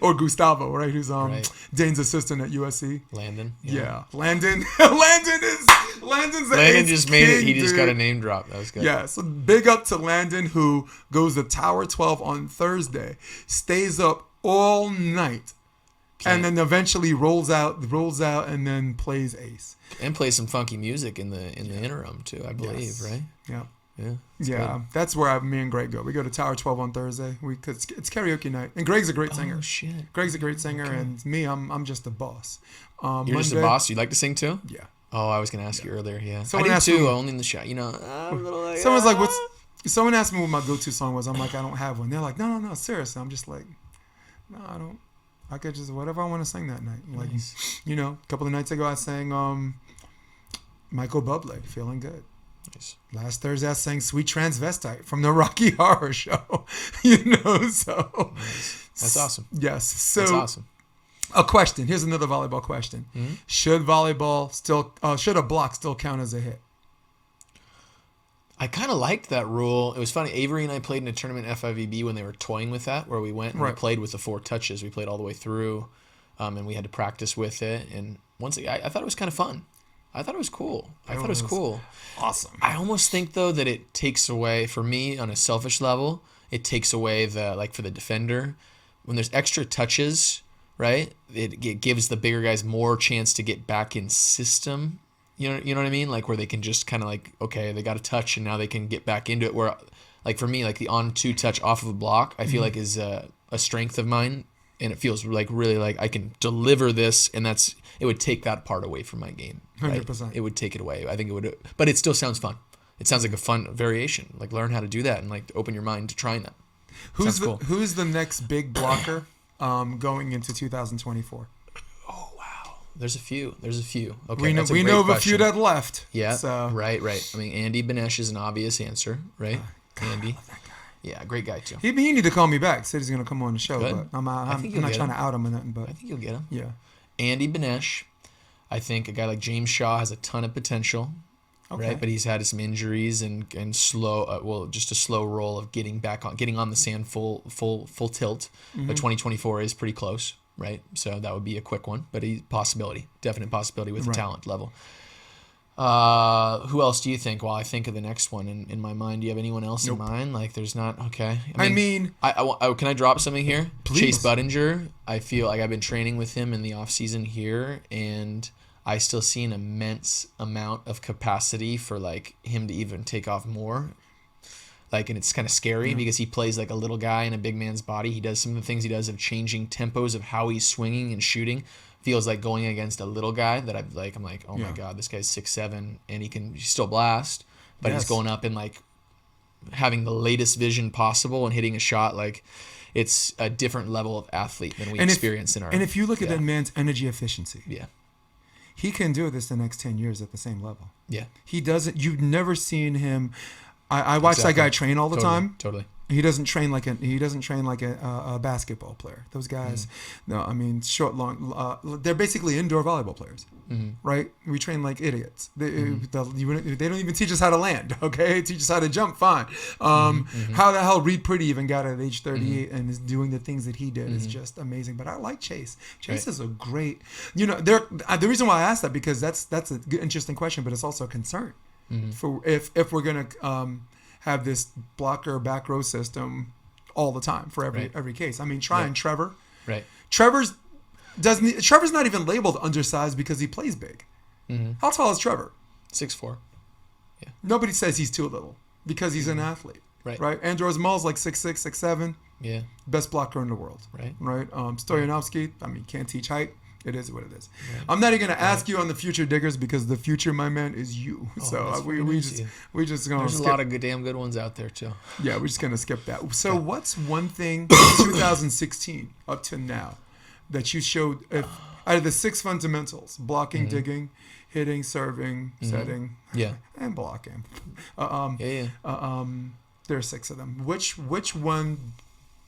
Or Gustavo, right? Who's Right. Dane's assistant at USC. Landon. Yeah. Landon's the Landon ace just made it. king, He just dude. got a name drop. That was good. Yeah, so big up to Landon, who goes to Tower 12 on Thursday, stays up all night, and then eventually rolls out, and then plays ace. And play some funky music in the interim too, I believe, Yes. right? Yeah. Yeah. Yeah, that's where me and Greg go. We go to Tower 12 on Thursday. Cause it's karaoke night, and Greg's a great singer. Oh shit. Greg's a great singer, and me, I'm just the boss. You're just a boss. You like to sing too? Yeah. Oh, I was gonna ask you earlier. Yeah. Someone I do asked too. me- Only in the shot. You know. I'm a little like, Someone's like, Someone asked me what my go-to song was. I'm like, I don't have one. They're like, no, seriously. I'm just like, no, I don't. I could just whatever I want to sing that night. Like, Nice. a couple of nights ago I sang Michael Bublé, Feeling Good. Nice. Last Thursday I sang Sweet Transvestite from the Rocky Horror Show. So Nice. That's awesome. yes. So That's awesome. a question. Here's another volleyball question. Mm-hmm. Should a block still count as a hit? I kind of liked that rule. It was funny. Avery and I played in a tournament FIVB when they were toying with that, where we went and we Right. played with the 4 touches. We played all the way through, and we had to practice with it. And once again, I thought it was kind of fun. I thought it was cool. Awesome. I almost think though that it takes away, for me on a selfish level, it takes away for the defender, when there's extra touches, right? It gives the bigger guys more chance to get back in system. You know what I mean? Like where they can just kind of like, okay, they got a touch and now they can get back into it. Where like for me, like the on 2 touch off of a block, I feel like is a strength of mine. And it feels like really like I can deliver this, and it would take that part away from my game. Right? 100%. It would take it away. I think it would, but it still sounds fun. It sounds like a fun variation. Like learn how to do that and like open your mind to trying that. Who's the next big blocker going into 2024? Oh wow, there's a few. Okay, We know that's a great of a question. few that left. Yeah, So right. I mean, Andy Benesh is an obvious answer, right? Andy. Yeah, great guy too. he need to call me back. Said he's gonna come on the show, Good. but I'm think not you'll trying get to out him or nothing. But I think you'll get him. yeah, Andy Benesh. I think a guy like James Shaw has a ton of potential, right? But he's had some injuries and slow, just a slow roll of getting on the sand full tilt. But 2024 is pretty close, right? So that would be a quick one, but definite possibility with the talent level. Who else do you think? Well, I think of the next one in my mind. Do you have anyone else in mind? Like, there's not. Okay. I mean, can I drop something here? Please. Chase Budinger. I feel like I've been training with him in the off season here, and I still see an immense amount of capacity for like him to even take off more. Like, and it's kind of scary because he plays like a little guy in a big man's body. He does some of the things he does of changing tempos of how he's swinging and shooting. Feels like going against a little guy that I'm like, oh my God, this guy's 6'7", and he can still blast, but he's going up and like having the latest vision possible and hitting a shot. Like, it's a different level of athlete than we experience in our. And if you look at that man's energy efficiency, he can do this the next 10 years at the same level. Yeah, he doesn't. You've never seen him. I watch that guy train all the time. Totally. He doesn't train like a basketball player. Those guys, no, I mean short, long. They're basically indoor volleyball players, right? We train like idiots. They don't even teach us how to land. Okay, teach us how to jump. Fine. How the hell Reed Pretty even got at age 38 and is doing the things that he did is just amazing. But I like Chase. Chase is a great. The reason why I asked that because that's a good, interesting question, but it's also a concern for if we're gonna have this blocker back row system all the time for every case. I mean, try and Trevor. Right. Trevor's not even labeled undersized because he plays big. How tall is Trevor? 6'4". Yeah. Nobody says he's too little because he's an athlete. Right. Andros Mull's like 6'6", 6'7". Yeah. Best blocker in the world. Right. Stoyanovsky, I mean, can't teach height. It is what it is. Right. I'm not even going to ask you on the future diggers because the future, my man, is you. So we just going to skip. There's a lot of damn good ones out there too. Yeah, we're just going to skip that. So what's one thing in 2016 up to now that you showed out of the 6 fundamentals, blocking, digging, hitting, serving, setting, and blocking. There are 6 of them. Which one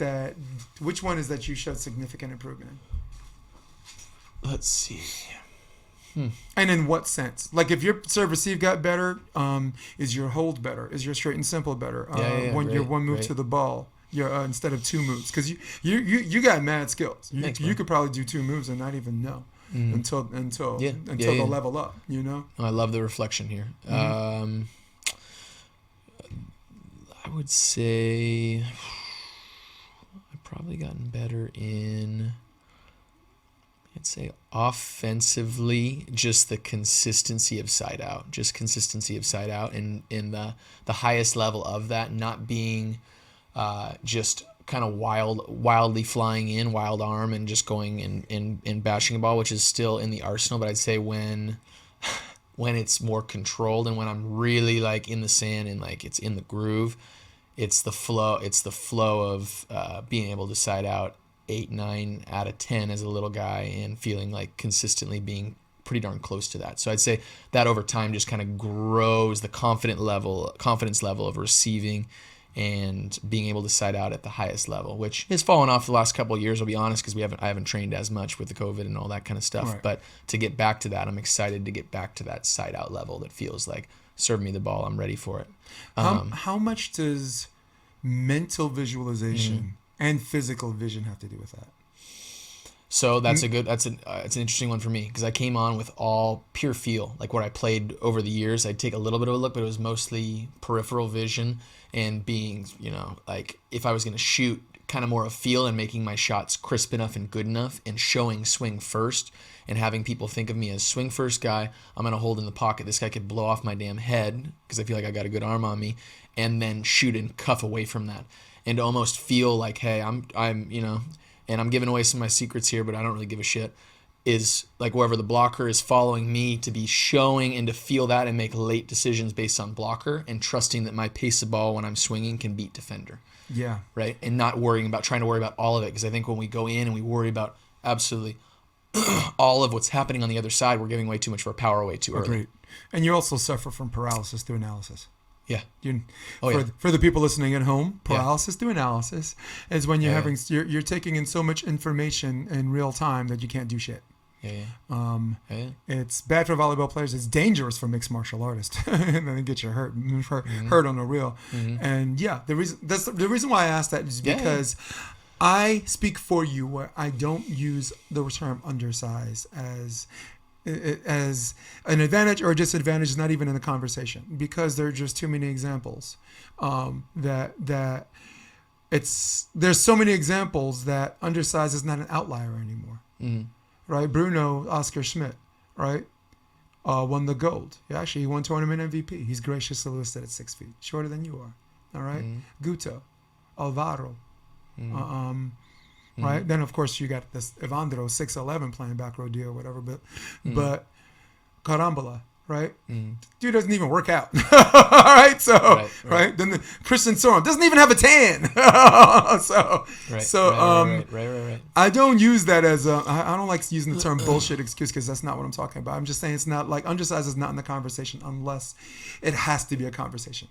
is that you showed significant improvement in? Let's see. And in what sense? Like if your serve receive got better, is your hold better? Is your straight and simple better? Your one move to the ball, instead of 2 moves, because you got mad skills. You could probably do 2 moves and not even know until they level up. I love the reflection here. I would say I've probably gotten better in. I'd say offensively, just the consistency of side out, and in the highest level of that, not being just kind of wildly flying in, wild arm, and just going and bashing a ball, which is still in the arsenal. But I'd say when it's more controlled and when I'm really like in the sand and like it's in the groove, it's the flow of being able to side out 8, 9 out of 10 as a little guy and feeling like consistently being pretty darn close to that. So I'd say that over time just kind of grows the confidence level of receiving and being able to side out at the highest level, which has fallen off the last couple of years, I'll be honest, because I haven't trained as much with the COVID and all that kind of stuff. Right. But to get back to that, I'm excited to get back to that side out level that feels like serve me the ball, I'm ready for it. How much does mental visualization and physical vision have to do with that? So that's an interesting one for me because I came on with all pure feel. Like what I played over the years, I'd take a little bit of a look, but it was mostly peripheral vision and being, like if I was going to shoot, kind of more of feel and making my shots crisp enough and good enough and showing swing first and having people think of me as swing first guy. I'm going to hold in the pocket. This guy could blow off my damn head because I feel like I got a good arm on me, and then shoot and cuff away from that. And to almost feel like, hey, I'm and I'm giving away some of my secrets here, but I don't really give a shit, is like wherever the blocker is following me to be showing and to feel that and make late decisions based on blocker and trusting that my pace of ball when I'm swinging can beat defender. Yeah. Right? And not trying to worry about all of it, because I think when we go in and we worry about absolutely all of what's happening on the other side, we're giving way too much of our power away too early. Agreed. And you also suffer from paralysis through analysis. Yeah. For the people listening at home, paralysis through analysis is when you're taking in so much information in real time that you can't do shit. It's bad for volleyball players. It's dangerous for mixed martial artists, and then it gets you hurt on the reel. And the reason why I asked that is because I speak for you where I don't use the term undersized as an advantage or a disadvantage is not even in the conversation, because there are just too many examples that there's so many examples that undersized is not an outlier anymore. Right? Bruno Oscar Schmidt, right, won the gold. He won tournament MVP. He's graciously listed at 6 feet, shorter than you are. All right, Guto, Alvaro. Right, then of course you got this Evandro 6'11" playing back row D or whatever, but Carambola, right? Dude doesn't even work out. All right, so right. Then the Christian Soren doesn't even have a tan. I don't use that as I don't like using the term bullshit excuse, because that's not what I'm talking about. I'm just saying it's not like undersized is not in the conversation unless it has to be a conversation.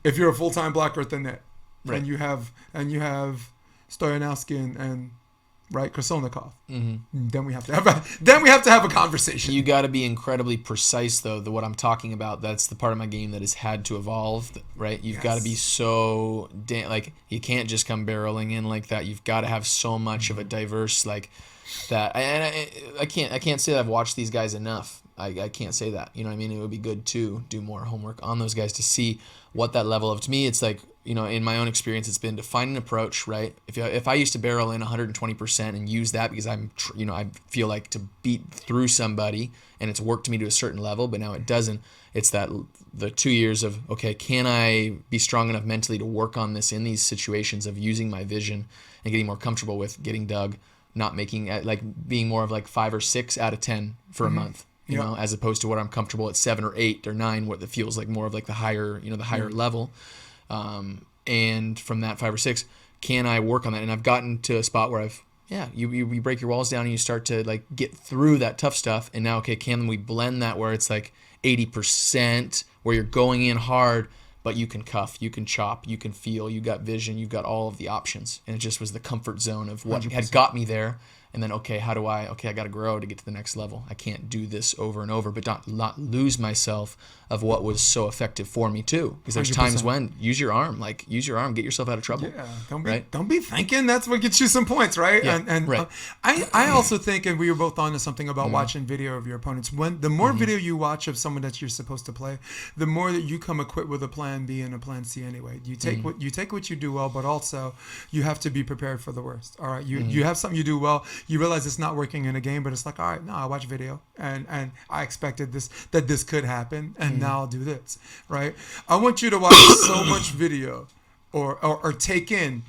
If you're a full-time blocker at the net, Right. and you have Stoyanowski and right, Krasilnikov. Mm-hmm. Then we have to have a conversation. You got to be incredibly precise, though. What I'm talking about, that's the part of my game that has had to evolve, right? You've got to be so like you can't just come barreling in like that. You've got to have so much of a diverse like that. And I can't say that I've watched these guys enough. I can't say that. You know what I mean? It would be good to do more homework on those guys to see what that level of. To me, it's like, you know, in my own experience, it's been to find an approach, right? If I used to barrel in 120% and use that because I feel like to beat through somebody and it's worked me to a certain level, but now it doesn't. It's that the 2 years of, okay, can I be strong enough mentally to work on this in these situations of using my vision and getting more comfortable with getting dug, not making like being more of like 5 or 6 out of 10 for a month. You know, as opposed to what I'm comfortable at 7 or 8 or 9, what it feels like more of like the higher, the higher level. And from that 5 or 6, can I work on that? And I've gotten to a spot where you break your walls down and you start to like get through that tough stuff. And now, okay, can we blend that where it's like 80% where you're going in hard, but you can cuff, you can chop, you can feel, you got vision, you've got all of the options. And it just was the comfort zone of what 100%. had got me there. And then, I got to grow to get to the next level. I can't do this over and over, but not lose myself of what was so effective for me too. Because there's 100%. times when use your arm, get yourself out of trouble. Yeah, don't be thinking that's what gets you some points, right? Yeah, and right. I also think, and we were both on to something about watching video of your opponents. When the more video you watch of someone that you're supposed to play, the more that you come equipped with a plan B and a plan C anyway. You take what you do well, but also you have to be prepared for the worst. All right, you have something you do well. You realize it's not working in a game, but it's like, all right, no, I watch video and I expected that this could happen, and now I'll do this, right? I want you to watch so much video or take in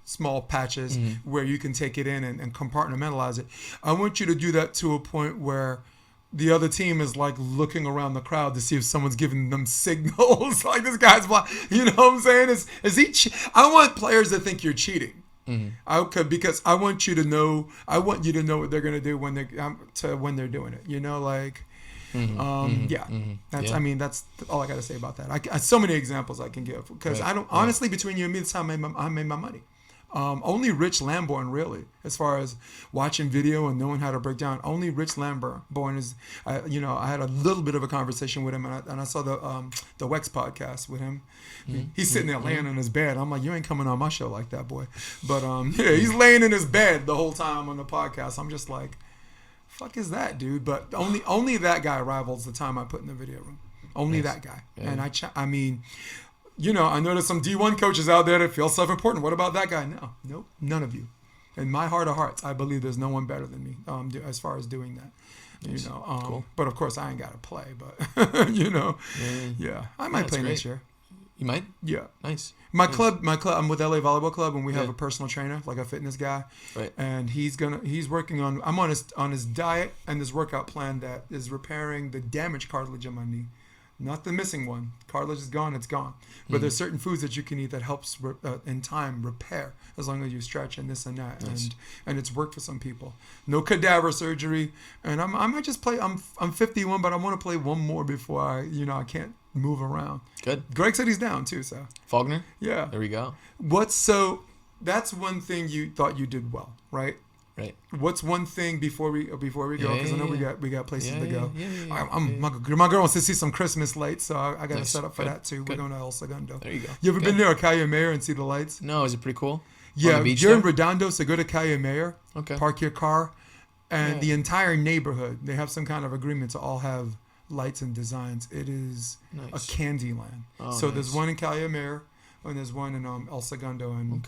small patches where you can take it in and compartmentalize it. I want you to do that to a point where the other team is like looking around the crowd to see if someone's giving them signals like this guy's blind. You know what I'm saying? Is he? I want players to think you're cheating. Because I want you to know what they're gonna do when they're doing it. You know, like, That's I mean, that's all I got to say about that. I so many examples I can give because I don't honestly, between you and me, that's how I made my money. Only Rich Lamborn, really, as far as watching video and knowing how to break down. Only Rich Lamborn is, I had a little bit of a conversation with him, and I saw the Wex podcast with him. He's sitting there laying in his bed. I'm like, you ain't coming on my show like that, boy. But he's laying in his bed the whole time on the podcast. I'm just like, fuck is that, dude? But only that guy rivals the time I put in the video room. Only that guy. Yeah. And I mean. I know there's some D1 coaches out there that feel self-important. What about that guy? No, nope, none of you. In my heart of hearts, I believe there's no one better than me as far as doing that. Nice. Cool. But of course, I ain't got to play. But yeah, I might play next year. You might? Yeah. Nice. My club. I'm with LA Volleyball Club, and we have a personal trainer, like a fitness guy. Right. And he's working on. I'm on his diet and his workout plan that is repairing the damaged cartilage in my knee. Not the missing one. Cartilage is gone, it's gone. But there's certain foods that you can eat that helps in time repair as long as you stretch and this and that. Nice. And it's worked for some people. No cadaver surgery. And I might just play. I'm 51, but I want to play one more before I can't move around. Good. Greg said he's down too, so. Faulkner? Yeah. There we go. That's one thing you thought you did well, right? Right. What's one thing before we go? Because I know we got places to go. My girl wants to see some Christmas lights, so I got to set up for that too. We're going to El Segundo. There you go. You ever been there at Calle Mayor and see the lights? No, is it pretty cool? Yeah, you're in Redondo, so go to Calle Mayor. Okay. Park your car, and the entire neighborhood, they have some kind of agreement to all have lights and designs. It is a candy land. There's one in Calle Mayor. And there's one in El Segundo, and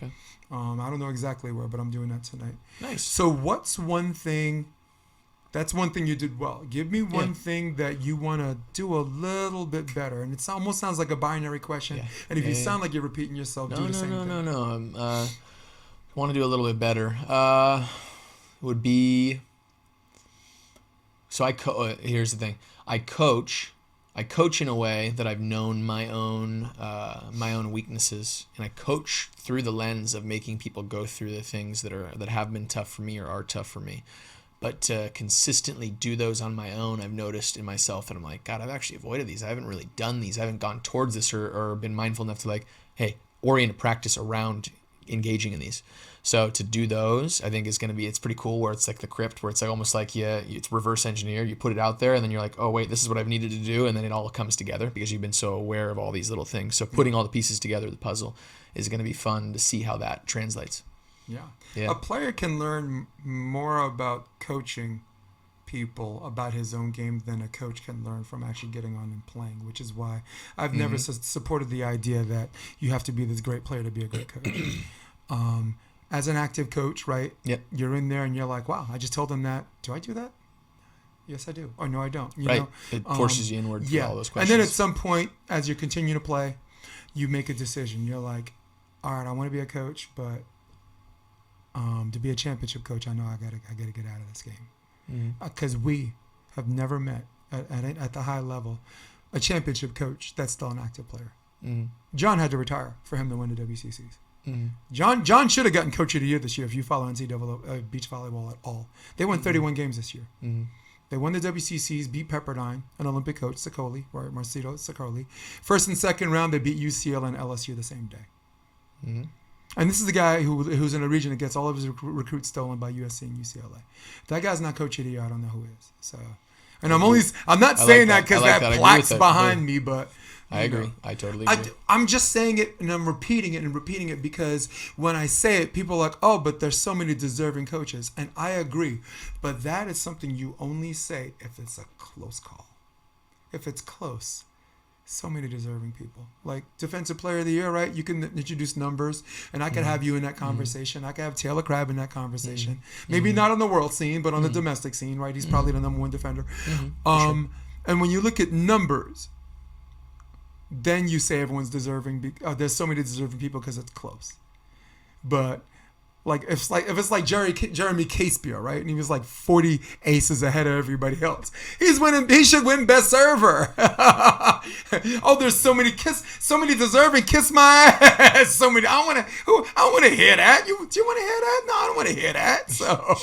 I don't know exactly where, but I'm doing that tonight. Nice. So what's one thing? That's one thing you did well. Give me one thing that you want to do a little bit better, and it almost sounds like a binary question. Yeah. And if you sound like you're repeating yourself, do the same thing. No. Want to do a little bit better. Would be. So here's the thing. I coach in a way that I've known my own weaknesses, and I coach through the lens of making people go through the things that have been tough for me or are tough for me. But to consistently do those on my own, I've noticed in myself that I'm like, God, I've actually avoided these. I haven't really done these. I haven't gone towards this or been mindful enough to like, hey, orient a practice around engaging in these. So to do those, I think it's pretty cool, where it's like the crypt, where it's like almost like it's reverse engineer. You put it out there and then you're like, oh wait, this is what I've needed to do. And then it all comes together because you've been so aware of all these little things. So putting all the pieces together, the puzzle, is going to be fun to see how that translates. Yeah. A player can learn more about coaching people about his own game than a coach can learn from actually getting on and playing, which is why I've never supported the idea that you have to be this great player to be a great coach. As an active coach, right? Yep. You're in there and you're like, wow, I just told them that. Do I do that? Yes, I do. Or no, I don't. You know? It forces you inward for all those questions. And then at some point, as you continue to play, you make a decision. You're like, all right, I want to be a coach, but to be a championship coach, I know I gotta get out of this game. Because we have never met at the high level a championship coach that's still an active player. John had to retire for him to win the WCCs. John should have gotten Coach of the Year this year if you follow NCAA beach volleyball at all. They won 31 games this year. They won the WCCs, beat Pepperdine, an Olympic coach, Sicoli, or Marcelo Sicoli. First and second round, they beat UCL and LSU the same day. And this is the guy who's in a region that gets all of his recruits stolen by USC and UCLA. If that guy's not Coach of the Year, I don't know who is. So, and I'm not saying that because that plaque's behind me, but I agree. I totally agree. I'm just saying it and I'm repeating it because when I say it, people are like, oh, but there's so many deserving coaches. And I agree. But that is something you only say if it's a close call. If it's close. So many deserving people. Like Defensive Player of the Year, right? You can introduce numbers, and I could have you in that conversation. I could have Taylor Crabb in that conversation. Maybe not on the world scene, but on the domestic scene, right? He's probably the number one defender. Sure. And when you look at numbers, then you say everyone's deserving. There's so many deserving people because it's close. But if it's like Jeremy Caspier, right? And he was like 40 aces ahead of everybody else. He's winning. He should win best server. Oh, there's so many deserving. Kiss my ass. So many. I don't want to hear that. Do you want to hear that? No, I don't want to hear that. So,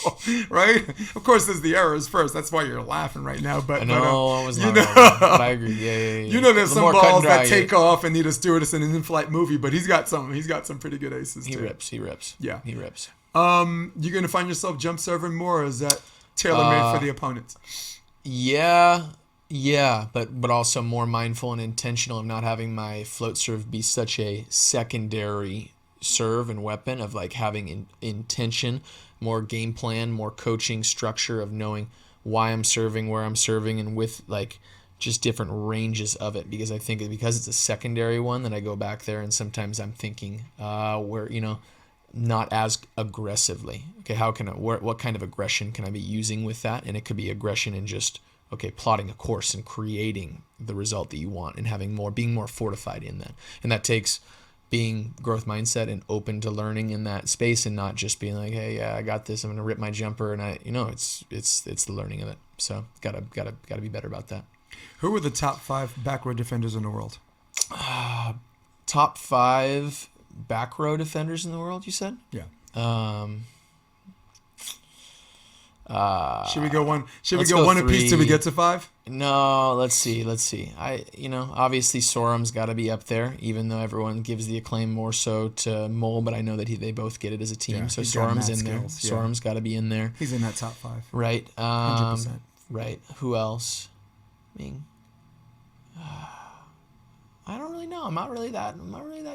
right? Of course, there's the errors first. That's why you're laughing right now. But I know I was not. But I agree. Yeah. You know, there's some balls that take off and need a stewardess in an in-flight movie, but he's got some pretty good aces too. He rips. Yeah, he rips. You're gonna find yourself jump serving more, or is that tailor-made for the opponents? Yeah, but also more mindful and intentional of not having my float serve be such a secondary serve and weapon, of like having intention, more game plan, more coaching structure of knowing why I'm serving, where I'm serving, and with like just different ranges of it. Because I think because it's a secondary one, that I go back there and sometimes I'm thinking where, not as aggressively. Okay, what kind of aggression can I be using with that? And it could be aggression in just, plotting a course and creating the result that you want and being more fortified in that. And that takes being growth mindset and open to learning in that space, and not just being like, hey, yeah, I got this, I'm gonna rip my jumper, and it's the learning of it. So gotta be better about that. Who are the top 5 back row defenders in the world? Top 5 back row defenders in the world, you said? Yeah. Should we go one apiece till we get to 5? No, let's see. Obviously Sorum's got to be up there, even though everyone gives the acclaim more so to Mole, but I know that they both get it as a team. Yeah, so Sorum's in there. Yeah. Sorum's got to be in there. He's in that top 5. Right. 100%. Right. Who else? Ming. I don't really know. I'm not really that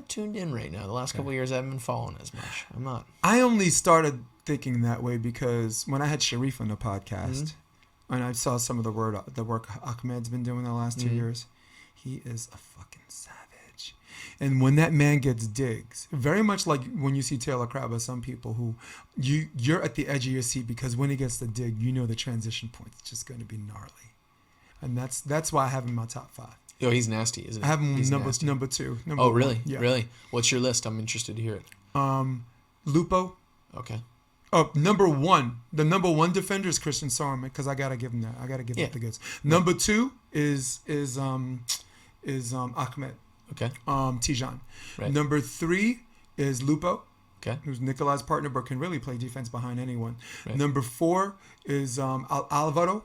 tuned in right now. The last couple of years I haven't been following as much. I'm not. I only started thinking that way because when I had Sharif on the podcast, and I saw some of the work Ahmed's been doing the last 2 years, he is a fucking savage. And when that man gets digs, very much like when you see Taylor Crabb or some people who you're at the edge of your seat, because when he gets the dig, the transition point's just going to be gnarly. And that's why I have him in my top 5. Oh, he's nasty, isn't he? I have him number 2. Oh, really? Yeah. Really? What's your list? I'm interested to hear it. Lupo. Okay. Oh, number 1. The number 1 defender is Christian Sorum, because I gotta give him that. I gotta give him the goods. Number 2 is Ahmed. Okay. Tijan. Right. Number 3 is Lupo. Okay. Who's Nikolai's partner, but can really play defense behind anyone. Right. Number 4 is Alvaro.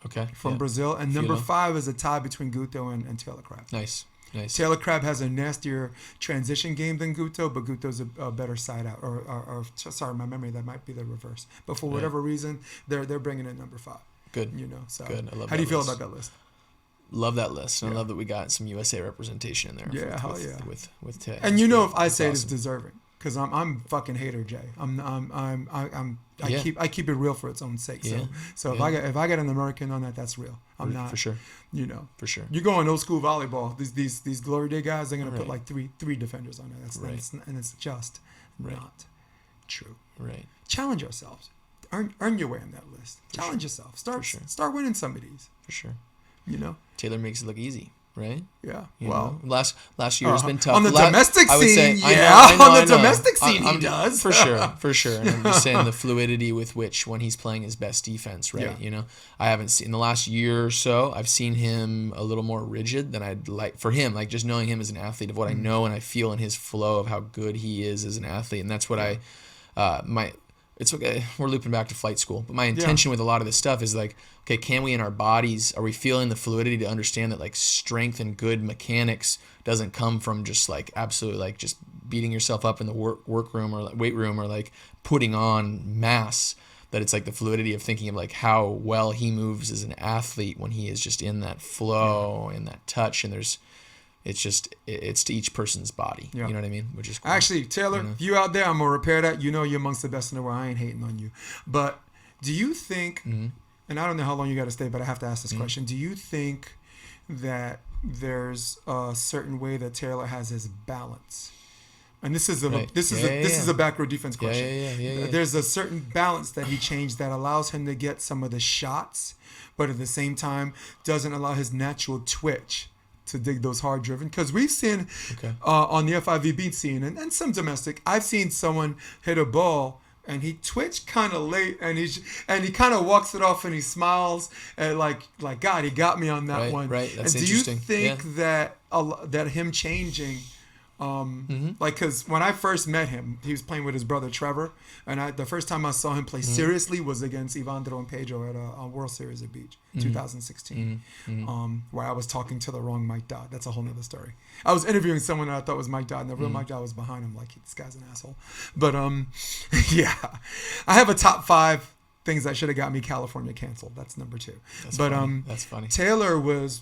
Okay. From Brazil. And number 5 is a tie between Guto and Taylor Crabb. Nice. Nice. Taylor Crabb has a nastier transition game than Guto, but Guto's a better side out. Or sorry, my memory, that might be the reverse. But for whatever reason, they're bringing in number 5. Good. You know, so good. I love. How do you feel list. about that list? Love that list, and I love that we got some USA representation in there. Yeah, hell yeah. With Tay. And you know, if I That's say awesome. it's deserving, because I'm fucking hater Jay. I Yeah. keep it real for its own sake. Yeah. So if I get an American on that, that's real. I'm not for sure. You know, For sure. you're going old school volleyball. These Glory Day guys, they're gonna put Right. like three defenders on there. And it's just Right. not true. Right. Challenge yourselves. Earn your way on that list. Challenge yourself. Start winning some of these. For sure. You know. Taylor makes it look easy, right? Yeah. You Well, know? last year has been tough. on the domestic I would say- scene, I know, yeah. I know, On the I know. domestic scene, he I'm- does. for sure. And I'm just saying the fluidity with which when he's playing his best defense, right? Yeah. You know, I haven't seen in the last year or so. I've seen him a little more rigid than I'd like for him. Like just knowing him as an athlete, of what I know and I feel in his flow of how good he is as an athlete, and that's what It's okay. We're looping back to flight school, but my intention with a lot of this stuff is like, okay, can we in our bodies, are we feeling the fluidity to understand that like strength and good mechanics doesn't come from just like absolutely like just beating yourself up in the workroom or like weight room or like putting on mass, that it's like the fluidity of thinking of like how well he moves as an athlete when he is just in that flow and that touch, and it's to each person's body. Yeah. You know what I mean? Which is cool. Actually, Taylor, if you out there, I'm gonna repair that. You know, you're amongst the best in the world. I ain't hating on you. But do you think? And I don't know how long you got to stay, but I have to ask this question. Do you think that there's a certain way that Taylor has his balance? And this is a back row defense question. Yeah. There's a certain balance that he changed that allows him to get some of the shots, but at the same time doesn't allow his natural twitch to dig those hard driven. Because we've seen on the FIVB scene and some domestic, I've seen someone hit a ball and he twitched kind of late, and he kind of walks it off and he smiles and like God, he got me on that one. Right, that's and do interesting. you think that him changing, like, because when I first met him, he was playing with his brother Trevor, and the first time I saw him play seriously was against Ivandro and Pedro at a World Series at Beach, 2016, where I was talking to the wrong Mike Dodd. That's a whole nother story. I was interviewing someone that I thought was Mike Dodd, and the real Mike Dodd was behind him, like, this guy's an asshole. But yeah, I have a top 5 things that should have got me California canceled. That's number 2. That's funny. Taylor was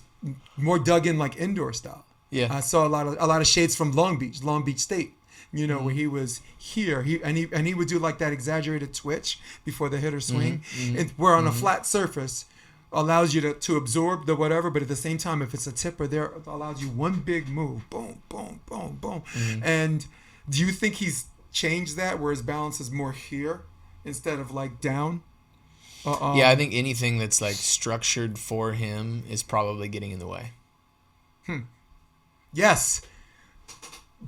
more dug in like indoor style. Yeah. I saw a lot of shades from Long Beach State. You know, where he was here, he would do like that exaggerated twitch before the hitter swing, and where on a flat surface allows you to absorb the whatever, but at the same time, if it's a tipper there, it allows you one big move, boom, boom, boom, boom. And do you think he's changed that, where his balance is more here instead of like down? Yeah, I think anything that's like structured for him is probably getting in the way. Yes.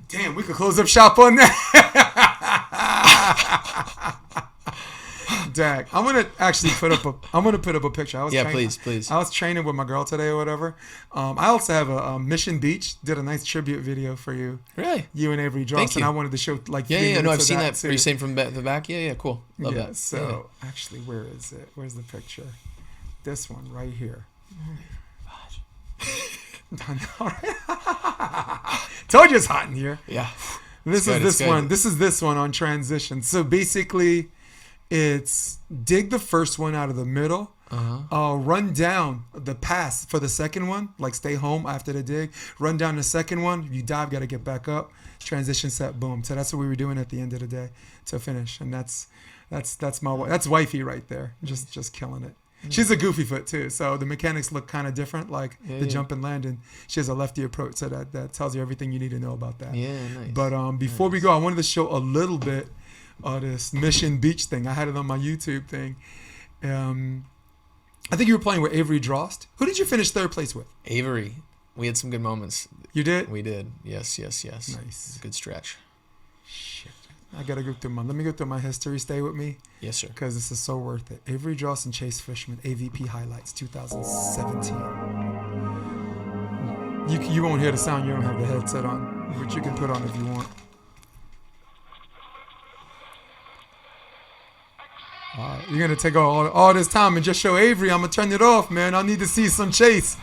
Damn, we could close up shop on that. Dag. I'm gonna actually put up a picture. Please. I was training with my girl today or whatever. I also have a Mission Beach did a nice tribute video for you. Really? You and Avery Dross, and I wanted to show like No, I've seen that. too. Are you saying from the back? Yeah, cool. Love that. So actually, where is it? Where's the picture? This one right here. Told you it's hot in here. Yeah. This is this one on transition. So basically, it's dig the first one out of the middle. Run down the pass for the second one, like stay home after the dig. Run down the second one. If you dive, got to get back up. Transition set, boom. So that's what we were doing at the end of the day to finish, and that's wifey right there, just killing it. She's a goofy foot too, so the mechanics look kind of different, like the jump and landing. She has a lefty approach, so that tells you everything you need to know about that. Yeah, nice. But before we go, I wanted to show a little bit of this Mission Beach thing. I had it on my YouTube thing. I think you were playing with Avery Drost. Who did you finish third place with? Avery. We had some good moments. You did? We did. Yes. Nice. Good stretch. Shit. I gotta go through let me go through my history. Stay with me. Yes, sir. Because this is so worth it. Avery Dross and Chase Frishman, AVP highlights, 2017. You won't hear the sound. You don't have the headset on, which you can put on if you want. All right, you're gonna take all this time and just show Avery. I'm gonna turn it off, man. I need to see some Chase.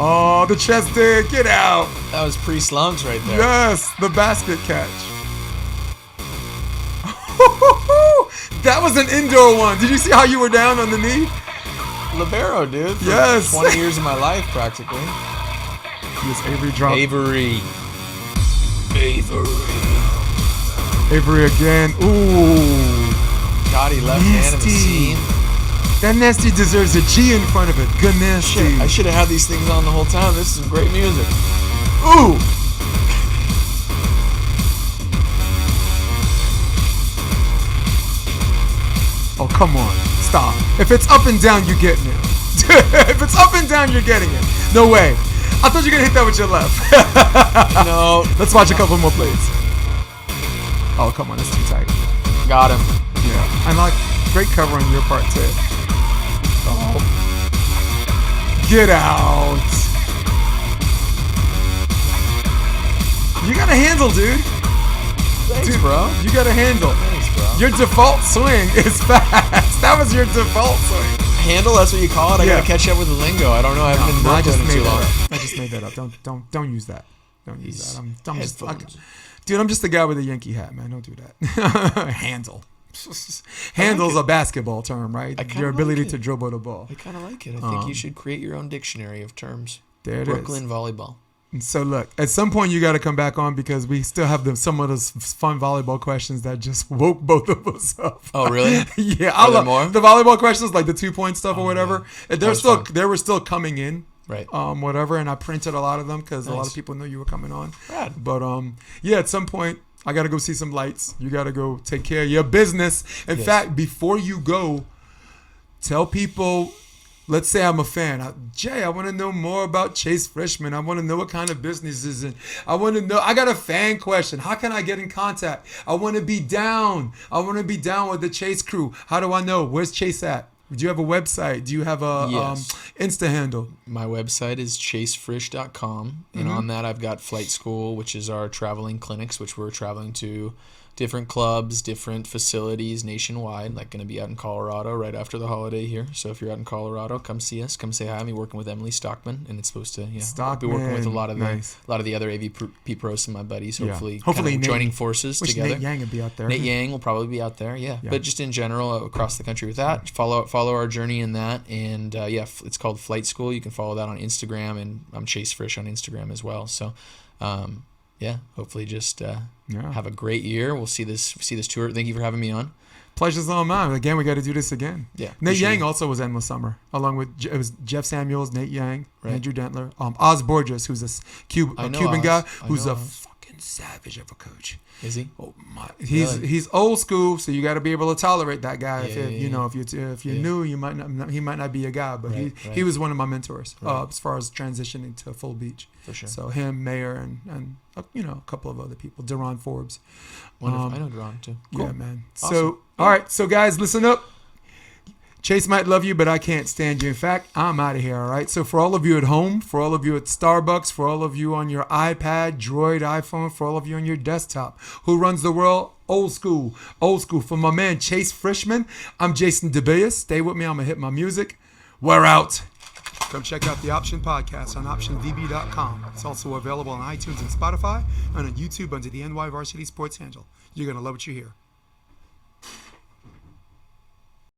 Oh, the chest dig. Get out. That was pre-slumps right there. Yes, the basket catch. That was an indoor one. Did you see how you were down on the knee? Libero, dude. For Yes. 20 years of my life, practically. Yes, Avery dropped. Avery again. Ooh. Gotti left hand of the Nasty. seam. That nasty deserves a G in front of it. Good nasty. I should have had these things on the whole time. This is some great music. Ooh. Oh, come on. Stop. If it's up and down, you're getting it. If it's up and down, you're getting it. No way. I thought you were going to hit that with your left. No. Let's watch a couple more plays. Oh, come on. That's too tight. Got him. Yeah. And like, great cover on your part, too. Oh. Get out. You got a handle, dude. Thanks, bro. You got a handle. Thanks, bro. Your default swing is fast. That was your default swing. Handle, that's what you call it? I Yeah. gotta catch up with the lingo. I don't know. I haven't been in Brooklyn in too long. I just made that up. Don't use that. Don't use that. I'm just Headphones. dude. I'm just the guy with a Yankee hat, man. Don't do that. Handle. Handle's a basketball term, right? I kinda Your ability like it. to dribble the ball. I kind of like it. I think you should create your own dictionary of terms. There it Brooklyn is. volleyball. And so look, at some point you got to come back on because we still have some of those fun volleyball questions that just woke both of us up. Oh, really? Yeah, Are I there love more? the volleyball questions, like the 2-point stuff or whatever. That They're was still fun. they were still coming in. Right. Whatever, and I printed a lot of them because a lot Nice. of people knew you were coming on. Rad. But yeah, at some point I gotta go see some lights. You gotta go take care of your business. In Yes. fact, before you go, tell people. Let's say I'm a fan. Jay, I want to know more about Chase Frishman. I want to know what kind of business is in. I want to know. I got a fan question. How can I get in contact? I want to be down. I want to be down with the Chase crew. How do I know? Where's Chase at? Do you have a website? Do you have a Yes. Insta handle? My website is chasefrish.com, and on that I've got Flight School, which is our traveling clinics, which we're traveling to different clubs, different facilities nationwide, like going to be out in Colorado right after the holiday here. So if you're out in Colorado, come see us, come say hi. I'm working with Emily Stockman, and it's supposed to, I'll be working with a lot of the other AVP pros and my buddies. Hopefully Hopefully kind of Nate- joining forces Wish together. Nate Yang would be out there. Nate Yang will probably be out there, yeah. But just in general, across the country with that, follow our journey in that, and it's called Flight School. You can follow that on Instagram, and I'm Chase Frisch on Instagram as well. So, hopefully just have a great year. We'll see this tour. Thank you for having me on. Pleasure's all mine. Again, we got to do this again. Yeah, Nate appreciate Yang it. also was Endless Summer, along with it was Jeff Samuels, Nate Yang, Right. Andrew Dentler, Oz Borges, who's a Cuban Oz. guy, I who's know a Oz. fucking savage of a coach. Is he? Oh my! He's Really? he's old school, so you got to be able to tolerate that guy. Yeah, If you knew, you might not. He might not be your guy, but Right, he was one of my mentors Right. as far as transitioning to Full Beach. For sure. So him, Mayer, and a couple of other people, Deron Forbes. Wonderful. I know Ron too. Cool. Yeah, man. Awesome. So, all right. So, guys, listen up. Chase might love you, but I can't stand you. In fact, I'm out of here, all right? So for all of you at home, for all of you at Starbucks, for all of you on your iPad, Droid, iPhone, for all of you on your desktop, who runs the world? Old school. For my man, Chase Frishman, I'm Jason DeBias. Stay with me. I'm going to hit my music. We're out. Come check out the Option Podcast on optionvb.com. It's also available on iTunes and Spotify and on YouTube under the NY Varsity Sports handle. You're going to love what you hear.